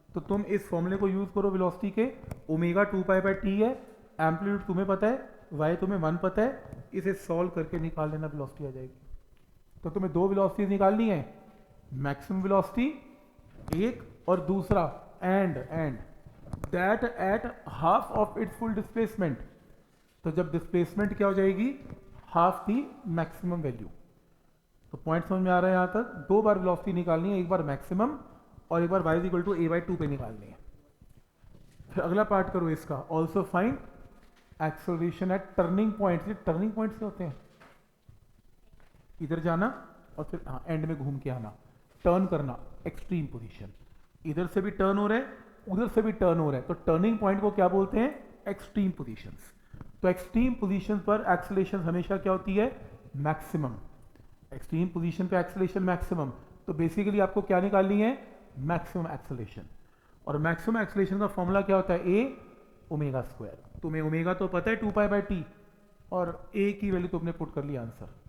तो तुम इस फॉर्मूले को यूज करो वेलोसिटी के। ओमेगा 2π/t है, एम्पलीट्यूड तुम्हें पता है, y तुम्हें 1 पता है, इसे सॉल्व करके निकाल लेना, वेलोसिटी आ जाएगी। तो तुम्हें दो वेलोसिटीज निकालनी है, मैक्सिमम वेलोसिटी एक और दूसरा and that at half of its full displacement. तो जब डिस्प्लेसमेंट क्या हो जाएगी? Half the maximum value. तो पॉइंट समझ में आ रहा है? यहां तक दो बार वेलोसिटी निकालनी है, एक बार मैक्सिमम और एक बार y = a/2 पे निकालनी है। फिर अगला पार्ट करो इसका, also find acceleration at turning point. ये टर्निंग पॉइंट्स क्या होते हैं? इधर जाना और फिर एंड में घूम के आना, टर्न करना, एक्सट्रीम पोजीशन। इधर से भी टर्न हो रहा है, उधर से भी टर्न हो रहा है, तो टर्निंग पॉइंट को क्या बोलते हैं? Extreme positions. तो एक्सट्रीम पोजीशन पर एक्सेलरेशन हमेशा क्या होती है? मैक्सिमम। एक्सट्रीम पोजीशन पे एक्सेलरेशन मैक्सिमम। तो बेसिकली आपको क्या निकालनी है? Maximum acceleration. और मैक्सिमम एक्सेलरेशन का फॉर्मूला क्या होता है? a ω²। तुम्हें ओमेगा तो पता है 2π/t, और a की वैल्यू तुमने पुट कर लिया आंसर।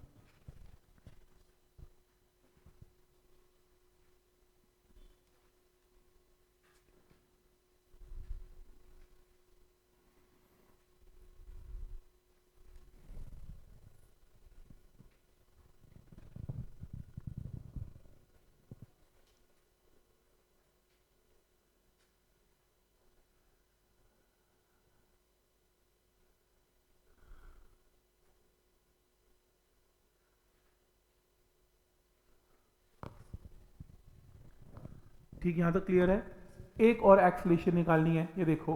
ठीक, यहां तक क्लियर है? एक और एक्सेलरेशन निकालनी है। ये देखो,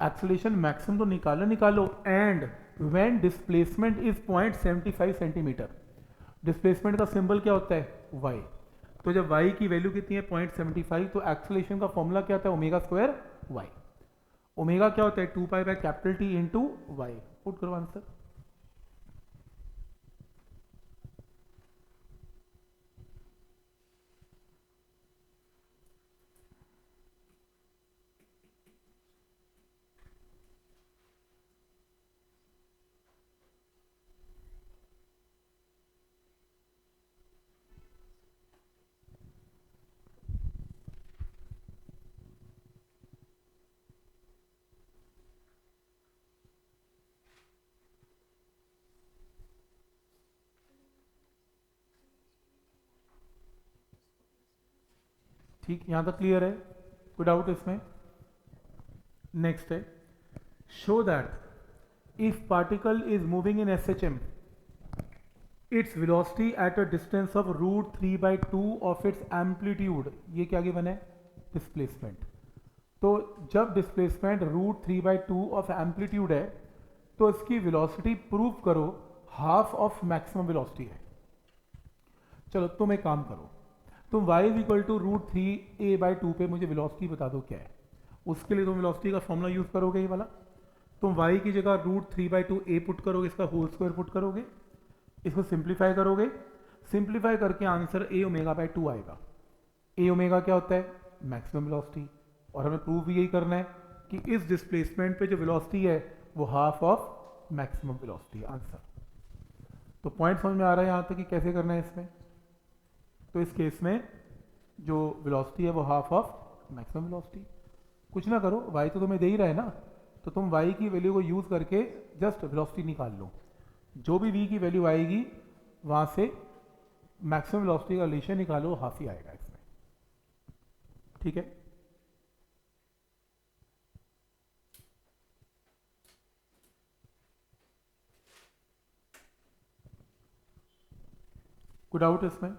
एक्सेलरेशन मैक्सिमम तो निकालो and when displacement is 0.75 centimetre. Displacement का सिंबल क्या होता है? y। तो जब y की वैल्यू कितनी है? 0.75, तो एक्सेलरेशन का फॉर्मूला क्या होता है? ω²y। ओमेगा क्या होता है? 2π/T into y। पुट करो आंसर। ठीक, यहां तक क्लियर है? कोई डाउट इसमें? नेक्स्ट है, show that if particle is moving in SHM, its velocity at a distance of √3/2 of its amplitude. ये क्या गिवन है? डिस्प्लेसमेंट। तो जब डिस्प्लेसमेंट √3/2 ऑफ एम्पलीट्यूड है, तो इसकी वेलोसिटी प्रूव करो हाफ ऑफ मैक्सिमम वेलोसिटी है। चलो तुम एक काम करो, तुम y = √3a/2 पे मुझे वेलोसिटी बता दो क्या है। उसके लिए तुम वेलोसिटी का फॉर्मूला यूज करोगे, ये वाला। तुम y की जगह √3/2a पुट करोगे, इसका होल स्क्वायर पुट करोगे, इसको सिंप्लीफाई करोगे, सिंप्लीफाई करके आंसर a ω/2 आएगा। a ओमेगा क्या होता है? Maximum velocity. और हमें प्रूव भी यही करना है कि इस डिस्प्लेसमेंट पे जो वेलोसिटी है वो half of maximum velocity. Answer. तो पॉइंट समझ में आ रहा है यहाँ तक कि कैसे करना है इसमें? तो इस केस में जो वेलोसिटी है वो हाफ ऑफ मैक्सिमम वेलोसिटी। कुछ ना करो, y तो तुम्हें दे ही रहा है ना, तो तुम y की वैल्यू को यूज करके जस्ट वेलोसिटी निकाल लो। जो भी v की वैल्यू आएगी वहां से मैक्सिमम वेलोसिटी का रिलेशन निकालो, हाफ ही आएगा इसमें। ठीक है? कोई डाउट इसमें?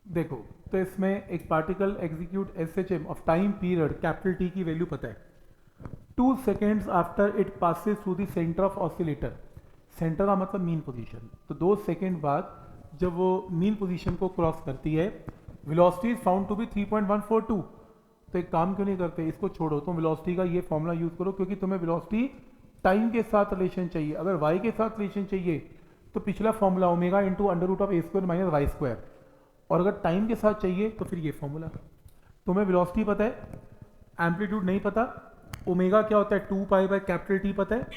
देखो, तो इसमें एक particle execute S H M of time period capital T की वैल्यू पता है 2 seconds after it passes through the centre of oscillator. Centre का मतलब मीन पोजीशन। तो 2 सेकेंड बाद जब वो मीन पोजीशन को क्रॉस करती है, velocity is found to be 3.142। तो एक काम क्यों नहीं करते, इसको छोड़ो, तुम वेलोसिटी का ये फॉर्मूला यूज करो, क्योंकि तुम्हें वेलोसिटी टाइम के साथ रिलेशन चाहिए। अगर वाई के साथ रिलेशन चाहिए तो पिछला formula omega into under root of A square minus Y square, और अगर टाइम के साथ चाहिए तो फिर ये फॉर्मूला। तुम्हें वेलोसिटी पता है, एम्पलीट्यूड नहीं पता, ओमेगा क्या होता है 2 पाई बाय कैपिटल टी पता है,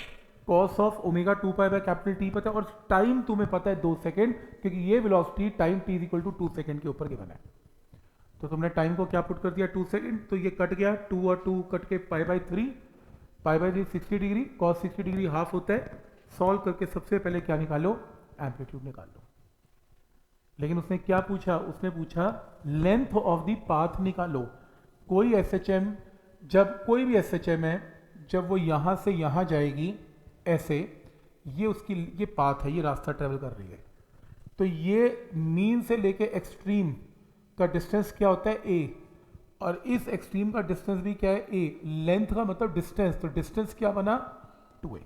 cos of omega 2 pi by capital T पता है, और टाइम तुम्हें पता है 2 सेकेंड, क्योंकि ये velocity time T is equal to 2 second के ऊपर गिवन है। तो तुमने टाइम को क्या पुट कर दिया 2 सेकेंड, तो ये कट गया 2 और 2 कट के pi by 3, pi by 3 60 degree, cos 60 degree half होता है। सॉल्व करके सबसे पहले क्या निकालो, एम्पलीट्यूड निकालो। लेकिन उसने क्या पूछा, उसने पूछा लेंथ ऑफ द पाथ निकालो। कोई एसएचएम, जब कोई भी एसएचएम है, जब वो यहां से यहां जाएगी ऐसे, ये उसकी ये पाथ है, ये रास्ता ट्रेवल कर रही है, तो ये मीन से लेके एक्सट्रीम का डिस्टेंस क्या होता है ए, और इस एक्सट्रीम का डिस्टेंस भी क्या है ए। लेंथ का मतलब डिस्टेंस, तो डिस्टेंस क्या बना 2a।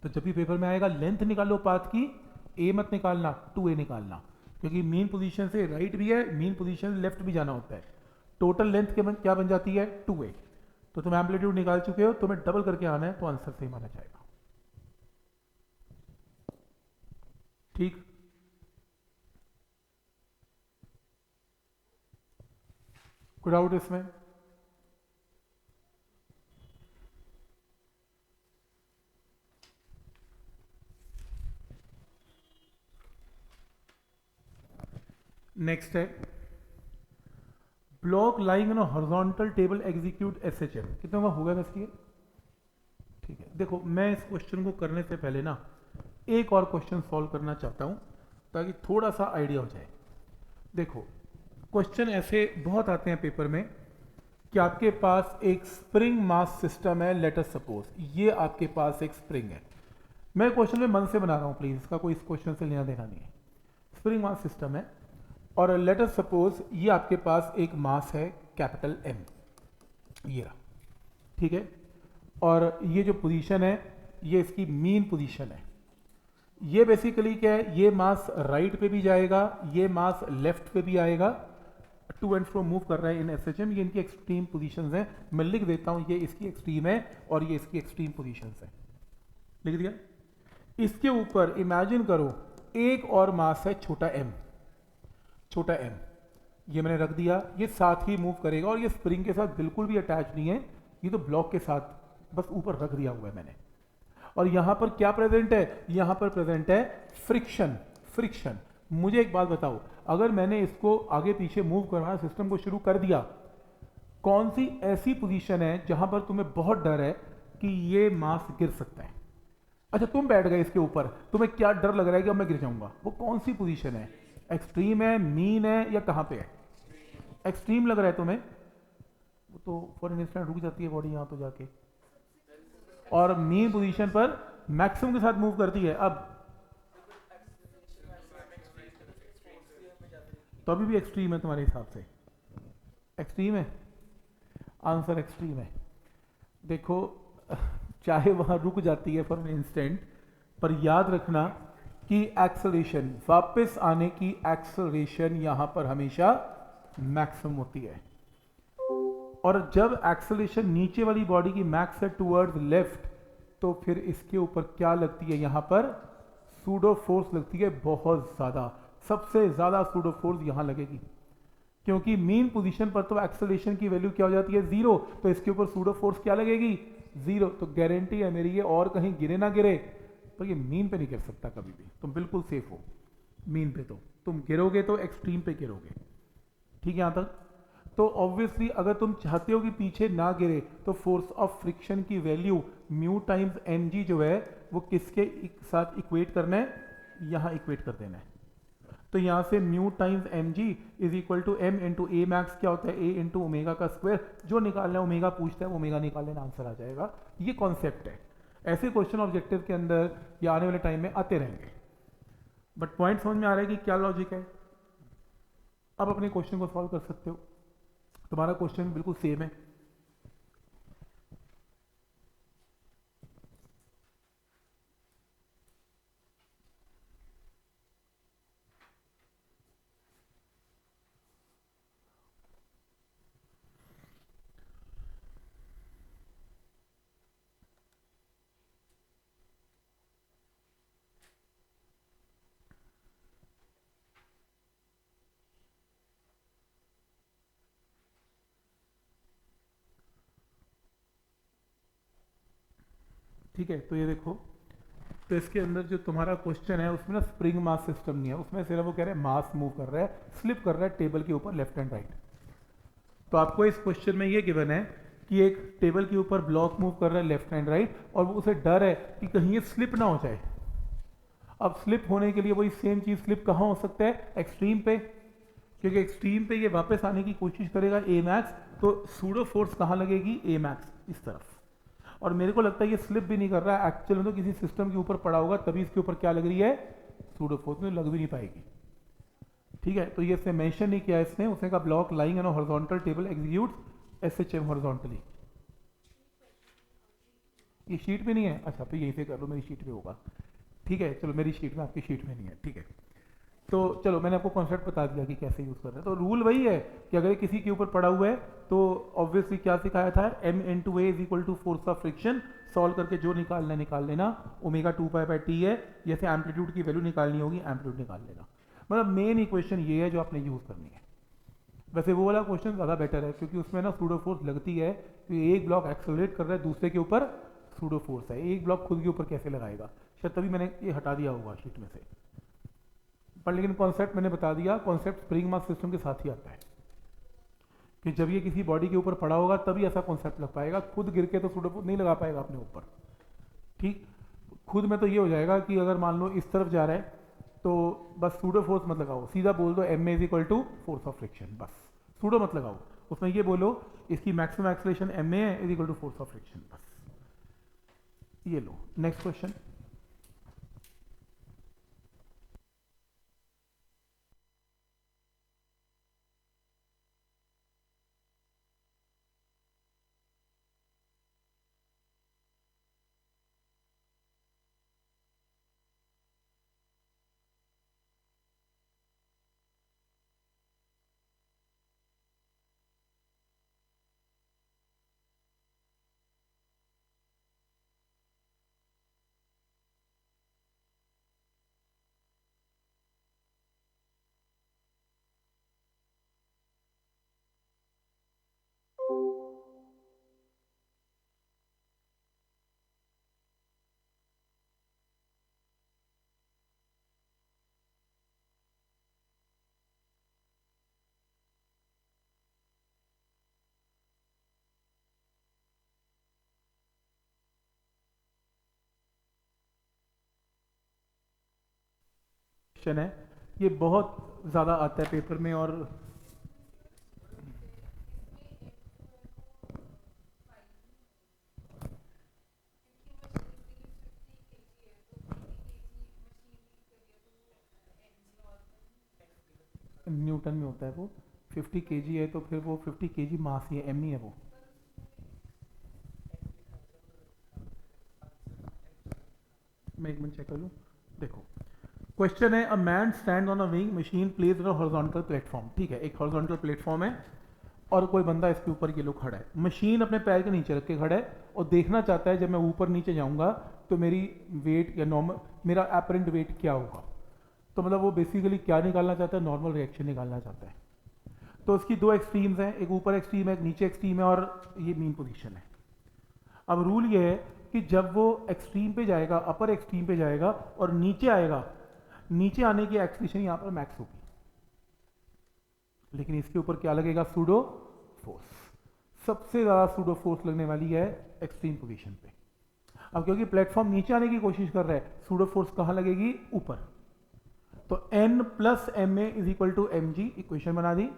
तो जब भी पेपर में आएगा लेंथ निकालो पाथ की, ए मत निकालना 2a निकालना, क्योंकि मेन पोजीशन से राइट भी है, मेन पोजीशन लेफ्ट भी जाना होता है। टोटल लेंथ क्या बन जाती है 2a। तो तुम एम्पलीट्यूड निकाल चुके हो, तुम्हें डबल करके आना है, तो आंसर सही माना जाएगा। ठीक, कोई डाउट इसमें? नेक्स्ट है block lying on horizontal table execute SHM. कितना हुआ होगा वैसे ये? ठीक है, देखो मैं इस क्वेश्चन को करने से पहले ना एक और क्वेश्चन सॉल्व करना चाहता हूं, ताकि थोड़ा सा आइडिया हो जाए। देखो, क्वेश्चन ऐसे बहुत आते हैं पेपर में कि आपके पास एक स्प्रिंग मास सिस्टम है, लेट अस सपोज ये आपके पास एक स्प्रिंग है। मैं क्वेश्चन में मन से बना रहा हूं, प्लीज, इसका कोई इस क्वेश्चन से लेना देना नहीं है। स्प्रिंग मास सिस्टम है, और लेट अस सपोज ये आपके पास एक मास है कैपिटल एम, ये रहा, ठीक है, और ये जो पोजीशन है ये इसकी मीन पोजीशन है। ये बेसिकली क्या है, ये मास राइट पे भी जाएगा, ये मास लेफ्ट पे भी आएगा, टू एंड फ्रो मूव कर रहा है इन एसएचएम। ये इनकी एक्सट्रीम पोजीशंस हैं, मैं लिख देता हूं, ये इसकी एक्सट्रीम है और ये इसकी एक्सट्रीम पोजीशंस है, लिख दिया। इसके ऊपर इमेजिन करो एक और मास है छोटा एम, छोटा एम, ये मैंने रख दिया, ये साथ ही मूव करेगा, और ये स्प्रिंग के साथ बिल्कुल भी अटैच नहीं है, ये तो ब्लॉक के साथ बस ऊपर रख दिया हुआ है मैंने। और यहां पर क्या प्रेजेंट है, यहां पर प्रेजेंट है फ्रिक्शन। फ्रिक्शन, मुझे एक बात बताओ, अगर मैंने इसको आगे पीछे मूव करवाना सिस्टम को शुरू कर दिया, कौन सी ऐसी पोजीशन है जहां पर तुम्हें बहुत डर है कि ये मास गिर सकता है? अच्छा, तुम बैठ गए इसके ऊपर, तुम्हें क्या डर लग रहा है कि अब मैं गिर जाऊंगा, वो कौन सी पोजीशन है? एक्सट्रीम है, मीन है, या कहाँ पे है? एक्सट्रीम लग रहा है तुम्हें? वो तो फॉर एन इंस्टेंट रुक जाती है बॉडी यहाँ तो जाके, और मीन पोजीशन पर मैक्सिमम के साथ मूव करती है। अब तो अभी भी एक्सट्रीम है तुम्हारे हिसाब से? एक्सट्रीम है, आंसर एक्सट्रीम है। देखो, चाहे वहाँ रुक जाती है फॉर एन इंस्टेंट, पर याद रखना कि एक्सेलरेशन, वापस आने की एक्सेलरेशन यहाँ पर हमेशा मैक्सिमम होती है। और जब एक्सेलरेशन नीचे वाली बॉडी की मैक्स है टूवर्ड्स लेफ्ट, तो फिर इसके ऊपर क्या लगती है? यहाँ पर सूडो फोर्स लगती है, बहुत ज़्यादा, सबसे ज़्यादा सूडो फोर्स यहाँ लगेगी, क्योंकि मीन पोजीशन पर तो एक्सेलरेशन की वैल्यू क्या हो जाती है? जीरो, तो इसके ऊपर सूडो फोर्स क्या लगेगी? जीरो। तो गारंटी है मेरी, ये और कहीं गिरे ना गिरे, पर ये मीन पे नहीं गिर सकता कभी भी। तुम बिल्कुल सेफ हो मीन पे, तो तुम गिरोगे तो एक्सट्रीम पे गिरोगे। ठीक है यहाँ तक? तो ऑब्वियसली अगर तुम चाहते हो कि पीछे ना गिरे, तो फोर्स ऑफ फ्रिक्शन की value mu times M G जो है वो किसके साथ इक्वेट करना है? यहाँ इक्वेट कर देना है। तो यहाँ से mu times M G is equal to M into A max, क्या होता है? ए इंटू ओमेगा का स्क्वायर। जो निकालना है ओमेगा पूछता है, ओमेगा निकाल लेना, आंसर आ जाएगा। ये कॉन्सेप्ट है। ऐसे क्वेश्चन ऑब्जेक्टिव के अंदर या आने वाले टाइम में आते रहेंगे। बट पॉइंट समझ में आ रहा है कि क्या लॉजिक है? अब अपने क्वेश्चन को सॉल्व कर सकते हो। तुम्हारा क्वेश्चन बिल्कुल सेम है। ठीक है, तो ये देखो, तो इसके अंदर जो तुम्हारा क्वेश्चन है उसमें ना स्प्रिंग मास सिस्टम नहीं है, उसमें सिर्फ वो कह रहे हैं मास मूव कर रहा है, स्लिप कर रहा है टेबल के ऊपर लेफ्ट एंड राइट। तो आपको इस क्वेश्चन में ये गिवन है कि एक टेबल के ऊपर ब्लॉक मूव कर रहा है लेफ्ट एंड राइट, और वो उसे डर है कि कहीं ये स्लिप ना हो जाए। अब स्लिप होने के लिए वही सेम चीज स्लिप कहाँ हो सकता है? एक्सट्रीम पे, क्योंकि एक्सट्रीम पे ये वापस आने की कोशिश करेगा ए मैक्स, तो सूडो फोर्स कहाँ लगेगी? ए मैक्स, इस तरफ। और मेरे को लगता है ये स्लिप भी नहीं कर रहा है एक्चुअल में, तो किसी सिस्टम के ऊपर पड़ा होगा, तभी इसके ऊपर क्या लग रही है? Pseudo force. में लग भी नहीं पाएगी। ठीक है, तो ये इसने मेंशन नहीं किया, इसने उसने कहा block lying on horizontal table execute SHM horizontally. ये शीट पे नहीं है? अच्छा, तो यहीं से कर लो, मेरी शीट पे होगा। ठीक है, चलो मेरी शीट में, आपकी शीट में नहीं है। ठीक है, तो चलो मैंने आपको कॉन्सेप्ट बता दिया कि कैसे यूज़ कर रहे हैं। तो रूल वही है कि अगर किसी के ऊपर पड़ा हुआ है तो ऑब्वियसली क्या सिखाया था? M into A is equal to force of friction. Solve करके जो निकालना है निकाल लेना। ओमेगा 2 पाई/टी है, जैसे एम्पलीट्यूड की वैल्यू निकालनी होगी एम्पलीट्यूड निकाल लेना। मतलब मेन इक्वेशन ये है जो आपने यूज़ करनी है। वैसे वो वाला क्वेश्चन ज़्यादा बेटर है, क्योंकि उसमें ना सूडो फोर्स लगती है कि एक ब्लॉक एक्सेलरेट कर रहा है, दूसरे के ऊपर सूडो फोर्स है, एक ब्लॉक खुद के ऊपर कैसे लगाएगा? शायद तभी मैंने ये हटा दिया होगा शीट में से। पर लेकिन कॉन्सेप्ट मैंने बता दिया, कॉन्सेप्ट स्प्रिंग मास सिस्टम के साथ ही आता है कि जब ये किसी बॉडी के ऊपर पड़ा होगा तभी ऐसा कॉन्सेप्ट लग पाएगा, खुद गिर के तो सूडो नहीं लगा पाएगा अपने ऊपर। ठीक, खुद में तो ये हो जाएगा कि अगर मान लो इस तरफ जा रहा है तो बस सूडो फोर्स मत लगाओ, सीधा बोल दो M is equal to force of friction, बस सूडो मत लगाओ। उसमें ये बोलो इसकी maximum acceleration M A is equal to force of friction, बस। ये लो नेक्स्ट क्वेश्चन। क्वेश्चन है ये बहुत ज़्यादा आता है पेपर में। और न्यूटन में होता है वो, 50 केजी है तो फिर वो 50 केजी मास ही है, एम ही है वो। मैं एक मिनट चेक कर लूँ। देखो क्वेश्चन है, a man stand on a wing machine placed on a horizontal platform. ठीक है, एक हॉरिजॉन्टल प्लेटफॉर्म है और कोई बंदा इसके ऊपर ये लोग खड़ा है, मशीन अपने पैर के नीचे रख के खड़ा है और देखना चाहता है जब मैं ऊपर नीचे जाऊंगा तो मेरी वेट या नॉर्मल मेरा एपरेंट वेट क्या होगा। तो मतलब वो बेसिकली क्या निकालना चाहता है, नॉर्मल रिएक्शन निकालना चाहता है। तो उसकी दो एक्सट्रीम्स हैं, एक ऊपर एक्सट्रीम है, एक नीचे एक्सट्रीम है, और ये मीन पोजीशन है। अब रूल ये है कि जब वो एक्सट्रीम पे जाएगा, अपर एक्सट्रीम पे जाएगा और नीचे आएगा, नीचे आने की एक्सलेशन यहाँ पर मैक्स होगी, लेकिन इसके ऊपर क्या लगेगा, सूडो फोर्स। सबसे ज़्यादा सूडो फोर्स लगने वाली है एक्सट्रीम पोजीशन पे। अब क्योंकि प्लेटफॉर्म नीचे आने की कोशिश कर रहा है, सूडो फोर्स कहाँ लगेगी, ऊपर। तो N plus M A is equal to M G, equation बना दी।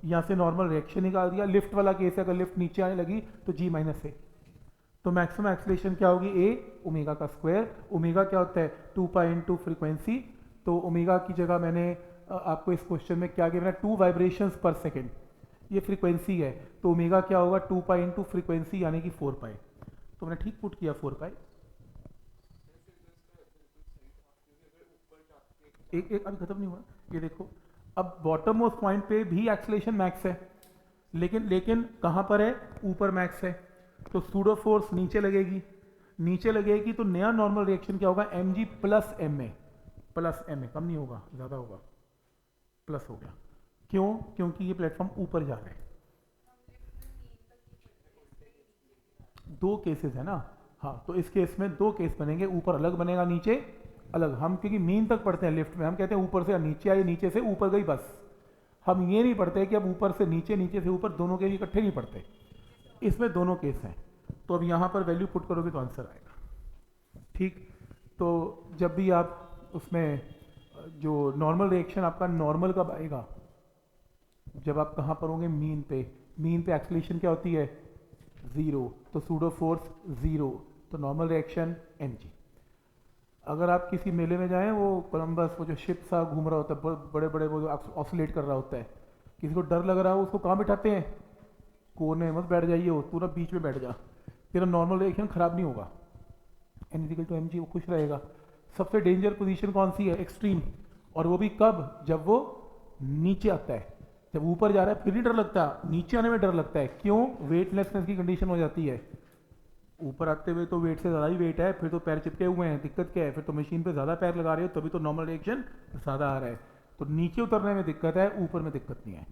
यहाँ से नॉर्मल रिएक्शन निकाल दिया। लिफ्ट वाला केस है, अगर लिफ्ट नीचे आने लगी तो G माइनस ए। तो मैक्सिमम एक्सलेशन क्या होगी, ए ओमेगा का स्क्वायर। ओमेगा क्या होता है, 2 पाई इंटू फ्रीक्वेंसी। तो ओमेगा की जगह मैंने आपको इस क्वेश्चन में क्या गिवन है, 2 वाइब्रेशंस पर सेकेंड, ये फ्रीक्वेंसी है। तो ओमेगा क्या होगा, 2 पाई इंटू फ्रीक्वेंसी यानी कि 4 पाई। तो मैंने ठीक पुट किया 4 पाई। एक अभी खत्म नहीं हुआ, ये देखो। अब बॉटम मोस्ट पॉइंट पे भी एक्सलेशन मैक्स है, लेकिन कहाँ पर है, ऊपर मैक्स है। तो सूडो फोर्स नीचे लगेगी, नीचे लगेगी तो नया नॉर्मल रिएक्शन क्या होगा, m g plus M a. Plus M a कम नहीं होगा, ज़्यादा होगा, प्लस हो गया। क्यों, क्योंकि ये प्लेटफॉर्म ऊपर जा रहा है। दो केसेस है ना, हाँ, तो इस केस में दो केस बनेंगे, ऊपर अलग बनेगा, नीचे अलग। हम क्योंकि मीन तक पढ़ते हैं लिफ्ट में, हम कहते हैं ऊपर से नीचे आई, नीचे से ऊपर गई, बस। हम ये नहीं पढ़ते कि अब ऊपर से नीचे, नीचे से ऊपर, दोनों के इकट्ठे नहीं पढ़ते। इसमें दोनों केस हैं, तो अब यहाँ पर वैल्यू पुट करोगे तो आंसर आएगा। ठीक, तो जब भी आप उसमें जो नॉर्मल रिएक्शन आपका नॉर्मल कब आएगा, जब आप कहाँ पर होंगे, मीन पे। मीन पे एक्सलेशन क्या होती है, 0, तो सूडो फोर्स 0, तो नॉर्मल रिएक्शन एम जी। अगर आप किसी मेले में जाएं, वो कोलंबस, वो जो शिप सा घूम रहा होता है, बड़े बड़े वो जो ऑसिलेट कर रहा होता है, किसी को डर लग रहा हो, उसको कहाँ बिठाते हैं, कोने मत बैठ जाइए, वो पूरा बीच में बैठ जा, तेरा नॉर्मल रिएक्शन खराब नहीं होगा, N equal to M G, वो खुश रहेगा। सबसे डेंजर पोजीशन कौन सी है, एक्सट्रीम। और वो भी कब, जब वो नीचे आता है। जब ऊपर जा रहा है फिर नहीं डर लगता, नीचे आने में डर लगता है। क्यों, वेटलेसनेस की कंडीशन हो जाती है। ऊपर आते हुए तो वेट से ज़्यादा ही वेट है, फिर तो पैर चिपके हुए हैं, दिक्कत क्या है, फिर तो मशीन पे ज़्यादा पैर लगा रहे हो, तभी तो नॉर्मल रिएक्शन ज़्यादा आ रहा है। तो नीचे उतरने में दिक्कत है, ऊपर में दिक्कत नहीं है।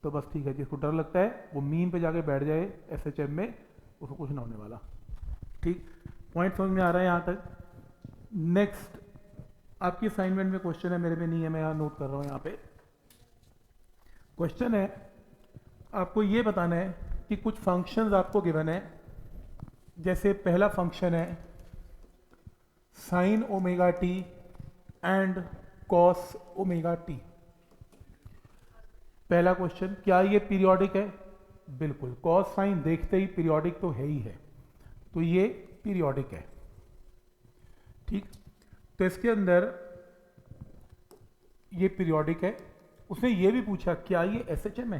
तो बस ठीक है, जिसको डर लगता है वो मीन पे जाके बैठ जाए एसएचएम में, उसको कुछ ना होने वाला। ठीक, पॉइंट समझ में आ रहा है यहाँ तक। नेक्स्ट आपकी असाइनमेंट में क्वेश्चन है, मेरे में नहीं है, मैं यहाँ नोट कर रहा हूँ। यहाँ पे क्वेश्चन है, आपको ये बताना है कि कुछ फंक्शंस आपको गिवन है। जैसे पहला फंक्शन है sign omega T and cos omega T. पहला क्वेश्चन, क्या ये पीरियोडिक है, बिल्कुल, कॉस साइन देखते ही पीरियोडिक तो है ही है, तो ये पीरियोडिक है। ठीक, तो इसके अंदर ये पीरियोडिक है। उसने ये भी पूछा क्या ये एसएचएम है,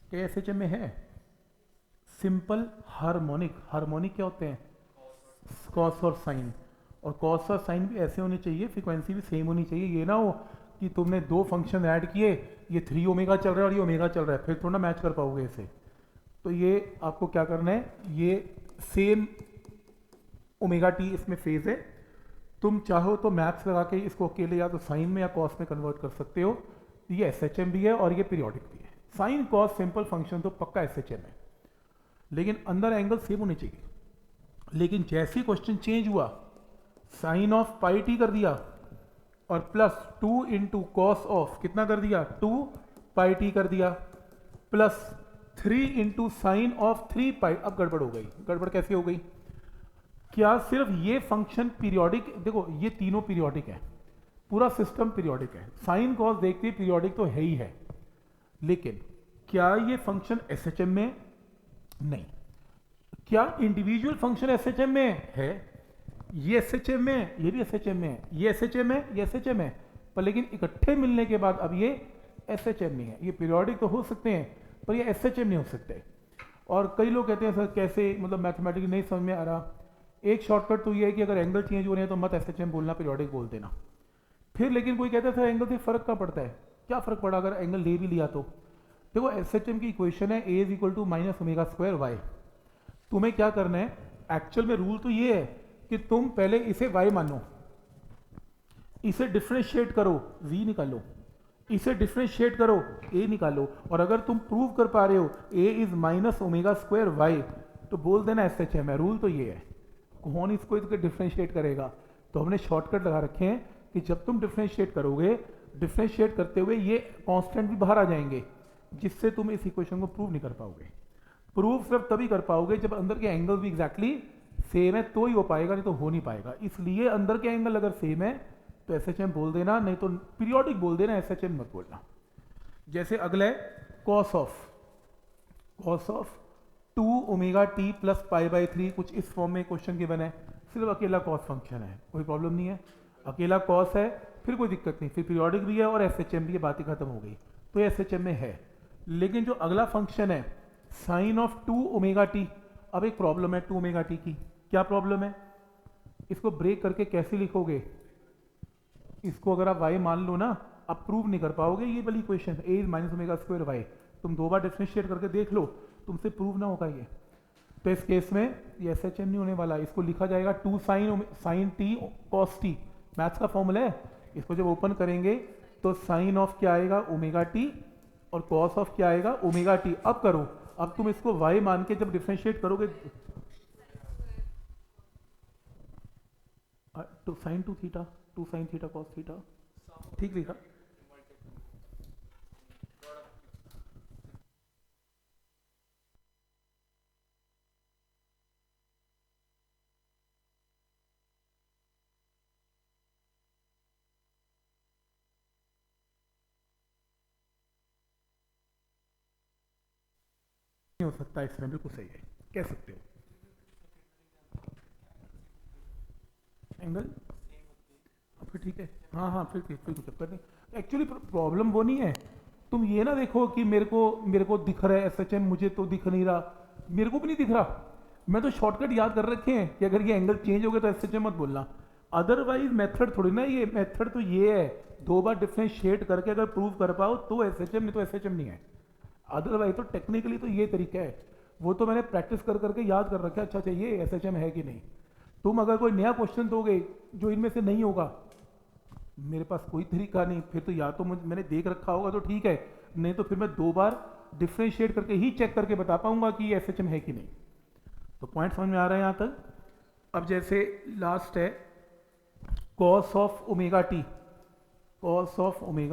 क्या एसएचएम में है। सिंपल हार्मोनिक, हार्मोनिक क्या होते हैं, कॉस और साइन, और कॉस और साइन भी ऐसे होने चाहिए, फ्रीक्वेंसी भी सेम होनी चाहिए। ये ना हो कि तुमने दो फंक्शन ऐड किए, ये 3 ओमेगा चल रहा है और ये ओमेगा चल रहा है, फिर थोड़ा मैच कर पाओगे इसे। तो ये आपको क्या करना है, ये सेम ओमेगा टी इसमें फेज है। तुम चाहो तो मैथ्स लगा के इसको अकेले या तो साइन में या कॉस में कन्वर्ट कर सकते हो। ये एसएचएम भी है और ये पीरियोडिक भी है। साइन कॉस सिंपल फंक्शन तो पक्का एसएचएम है, लेकिन अंदर एंगल सेम होने चाहिए। लेकिन जैसे क्वेश्चन चेंज हुआ, साइन ऑफ पाई टी कर दिया और प्लस 2 इंटू कॉस ऑफ कितना कर दिया, 2 पाई टी कर दिया, प्लस 3 इंटू साइन ऑफ 3 पाई। अब गड़बड़ हो गई। गड़बड़ कैसे हो गई, क्या सिर्फ ये फंक्शन पीरियोडिक, देखो ये तीनों पीरियोडिक है, पूरा सिस्टम पीरियोडिक है, साइन कॉस देखते पीरियोडिक तो है ही है, लेकिन क्या ये फंक्शन एसएचएम में? नहीं। क्या इंडिविजुअल फंक्शन एसएचएम में है? ये एसएचएम में है, ये भी एसएचएम में है, ये एसएचएम है, ये एसएचएम है, पर लेकिन इकट्ठे मिलने के बाद अब ये एसएचएम नहीं है। ये पीरियोडिक तो हो सकते हैं पर ये एसएचएम नहीं हो सकते। और कई लोग कहते हैं सर कैसे, मतलब मैथमेटिक्स नहीं समझ में आ रहा। एक शॉर्टकट तो ये है कि अगर एंगल चेंज हो रहे हैं तो मत एसएचएम बोलना, पीरियोडिक बोल देना। फिर लेकिन कोई कहता है सर एंगल से फर्क क्या पड़ता है? क्या फर्क पड़ा अगर एंगल ले भी लिया तो? देखो एसएचएम की इक्वेशन है a is equal to minus omega square y. तुम्हें क्या करना है, एक्चुअल में रूल तो ये है कि तुम पहले इसे y मानो, इसे डिफरेंशिएट करो v निकालो, इसे डिफरेंशिएट करो a निकालो, और अगर तुम प्रूव कर पा रहे हो a is minus omega square Y तो बोल देना एसएचएम है। रूल तो ये है, कौन इसको डिफरेंशिएट करेगा? तो हमने शॉर्टकट लगा रखे हैं कि जब तुम डिफरेंशिएट करोगे, डिफरेंशिएट करते हुए ये कांस्टेंट भी बाहर आ जाएंगे, जिससे तुम इस इक्वेशन को प्रूव नहीं कर पाओगे। प्रूव सिर्फ तभी कर पाओगे जब अंदर के एंगल भी एग्जैक्टली सेम है तो ही हो पाएगा, नहीं तो हो नहीं पाएगा। इसलिए अंदर के एंगल अगर सेम है तो एसएचएम बोल देना, नहीं तो पीरियोडिक बोल देना, एसएचएम मत बोलना। जैसे अगला है cos of 2 omega T plus pi by 3, कुछ इस फॉर्म में क्वेश्चन गिवन है, सिर्फ अकेला कॉस फंक्शन है, कोई प्रॉब्लम नहीं है, अकेला कॉस है, फिर कोई दिक्कत नहीं, फिर पीरियोडिक भी है और एसएचएम भी है, बात ही खत्म हो गई, तो एसएचएम में है। लेकिन जो अगला फंक्शन है साइन ऑफ 2 ओमेगा टी, अब एक प्रॉब्लम है 2 ओमेगा टी की। क्या प्रॉब्लम है? इसको ब्रेक करके कैसे लिखोगे? इसको अगर आप y मान लो ना, आप प्रूव नहीं कर पाओगे ये वाली equation a is minus omega square Y. तुम 2 बार डिफरेंशिएट करके देख लो, तुमसे प्रूव ना होगा ये। तो इस केस में ये एसएचएम नहीं होने वाला, इसको लिखा जाएगा 2 sine T cos T, maths का फॉर्मूला है। इसको जब ओपन करेंगे तो साइन ऑफ क्या आएगा? ओमेगा टी, और कॉस ऑफ क्या आएगा? Omega T. अब करो, अब तुम इसको y मान के जब डिफरेंशिएट करोगे तो sine 2 theta, 2 sine theta cos theta, ठीक लिखा? नहीं हो सकता, इसमें बिल्कुल सही है, कह सकते हो एंगल, फिर ठीक है, हाँ हाँ, फिर कोई चक्कर नहीं। एक्चुअली प्रॉब्लम वो नहीं है, तुम ये ना देखो कि मेरे को दिख रहा है एसएचएम, मुझे तो दिख नहीं रहा, मेरे को भी नहीं दिख रहा, मैं तो शॉर्टकट याद कर रखे हैं कि अगर ये एंगल चेंज हो गया तो एसएचएम मत बोलना। अदरवाइज मेथड थोड़ी ना, ये मेथड तो ये है 2 बार डिफरेंशिएट करके अगर प्रूव कर पाओ तो एसएचएम, नहीं तो एसएचएम नहीं है। अदरवाइज तो टेक्निकली तो ये तरीका है, वो तो मैंने प्रैक्टिस कर करके याद कर रखा है। अच्छा ये एसएचएम है कि नहीं। तुम अगर कोई नया क्वेश्चन दोगे जो इनमें से नहीं होगा, मेरे पास कोई तरीका नहीं, फिर तो या तो मैंने देख रखा होगा तो ठीक है, नहीं तो फिर मैं 2 बार डिफरेंशिएट करके ही चेक करके बता पाऊंगा कि ये एसएचएम है कि नहीं। तो पॉइंट समझ में आ रहा है यहाँ तक? अब जैसे लास्ट है cos of omega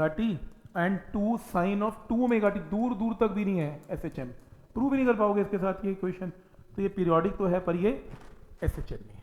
T and 2 sine of 2 omega T, दूर दूर तक भी नहीं है एसएचएम, प्रूव भी नहीं कर पाओगे इसके साथ ये इक्वेशन। तो ये पीरियोडिक तो है पर ये एसएचएम नहीं है।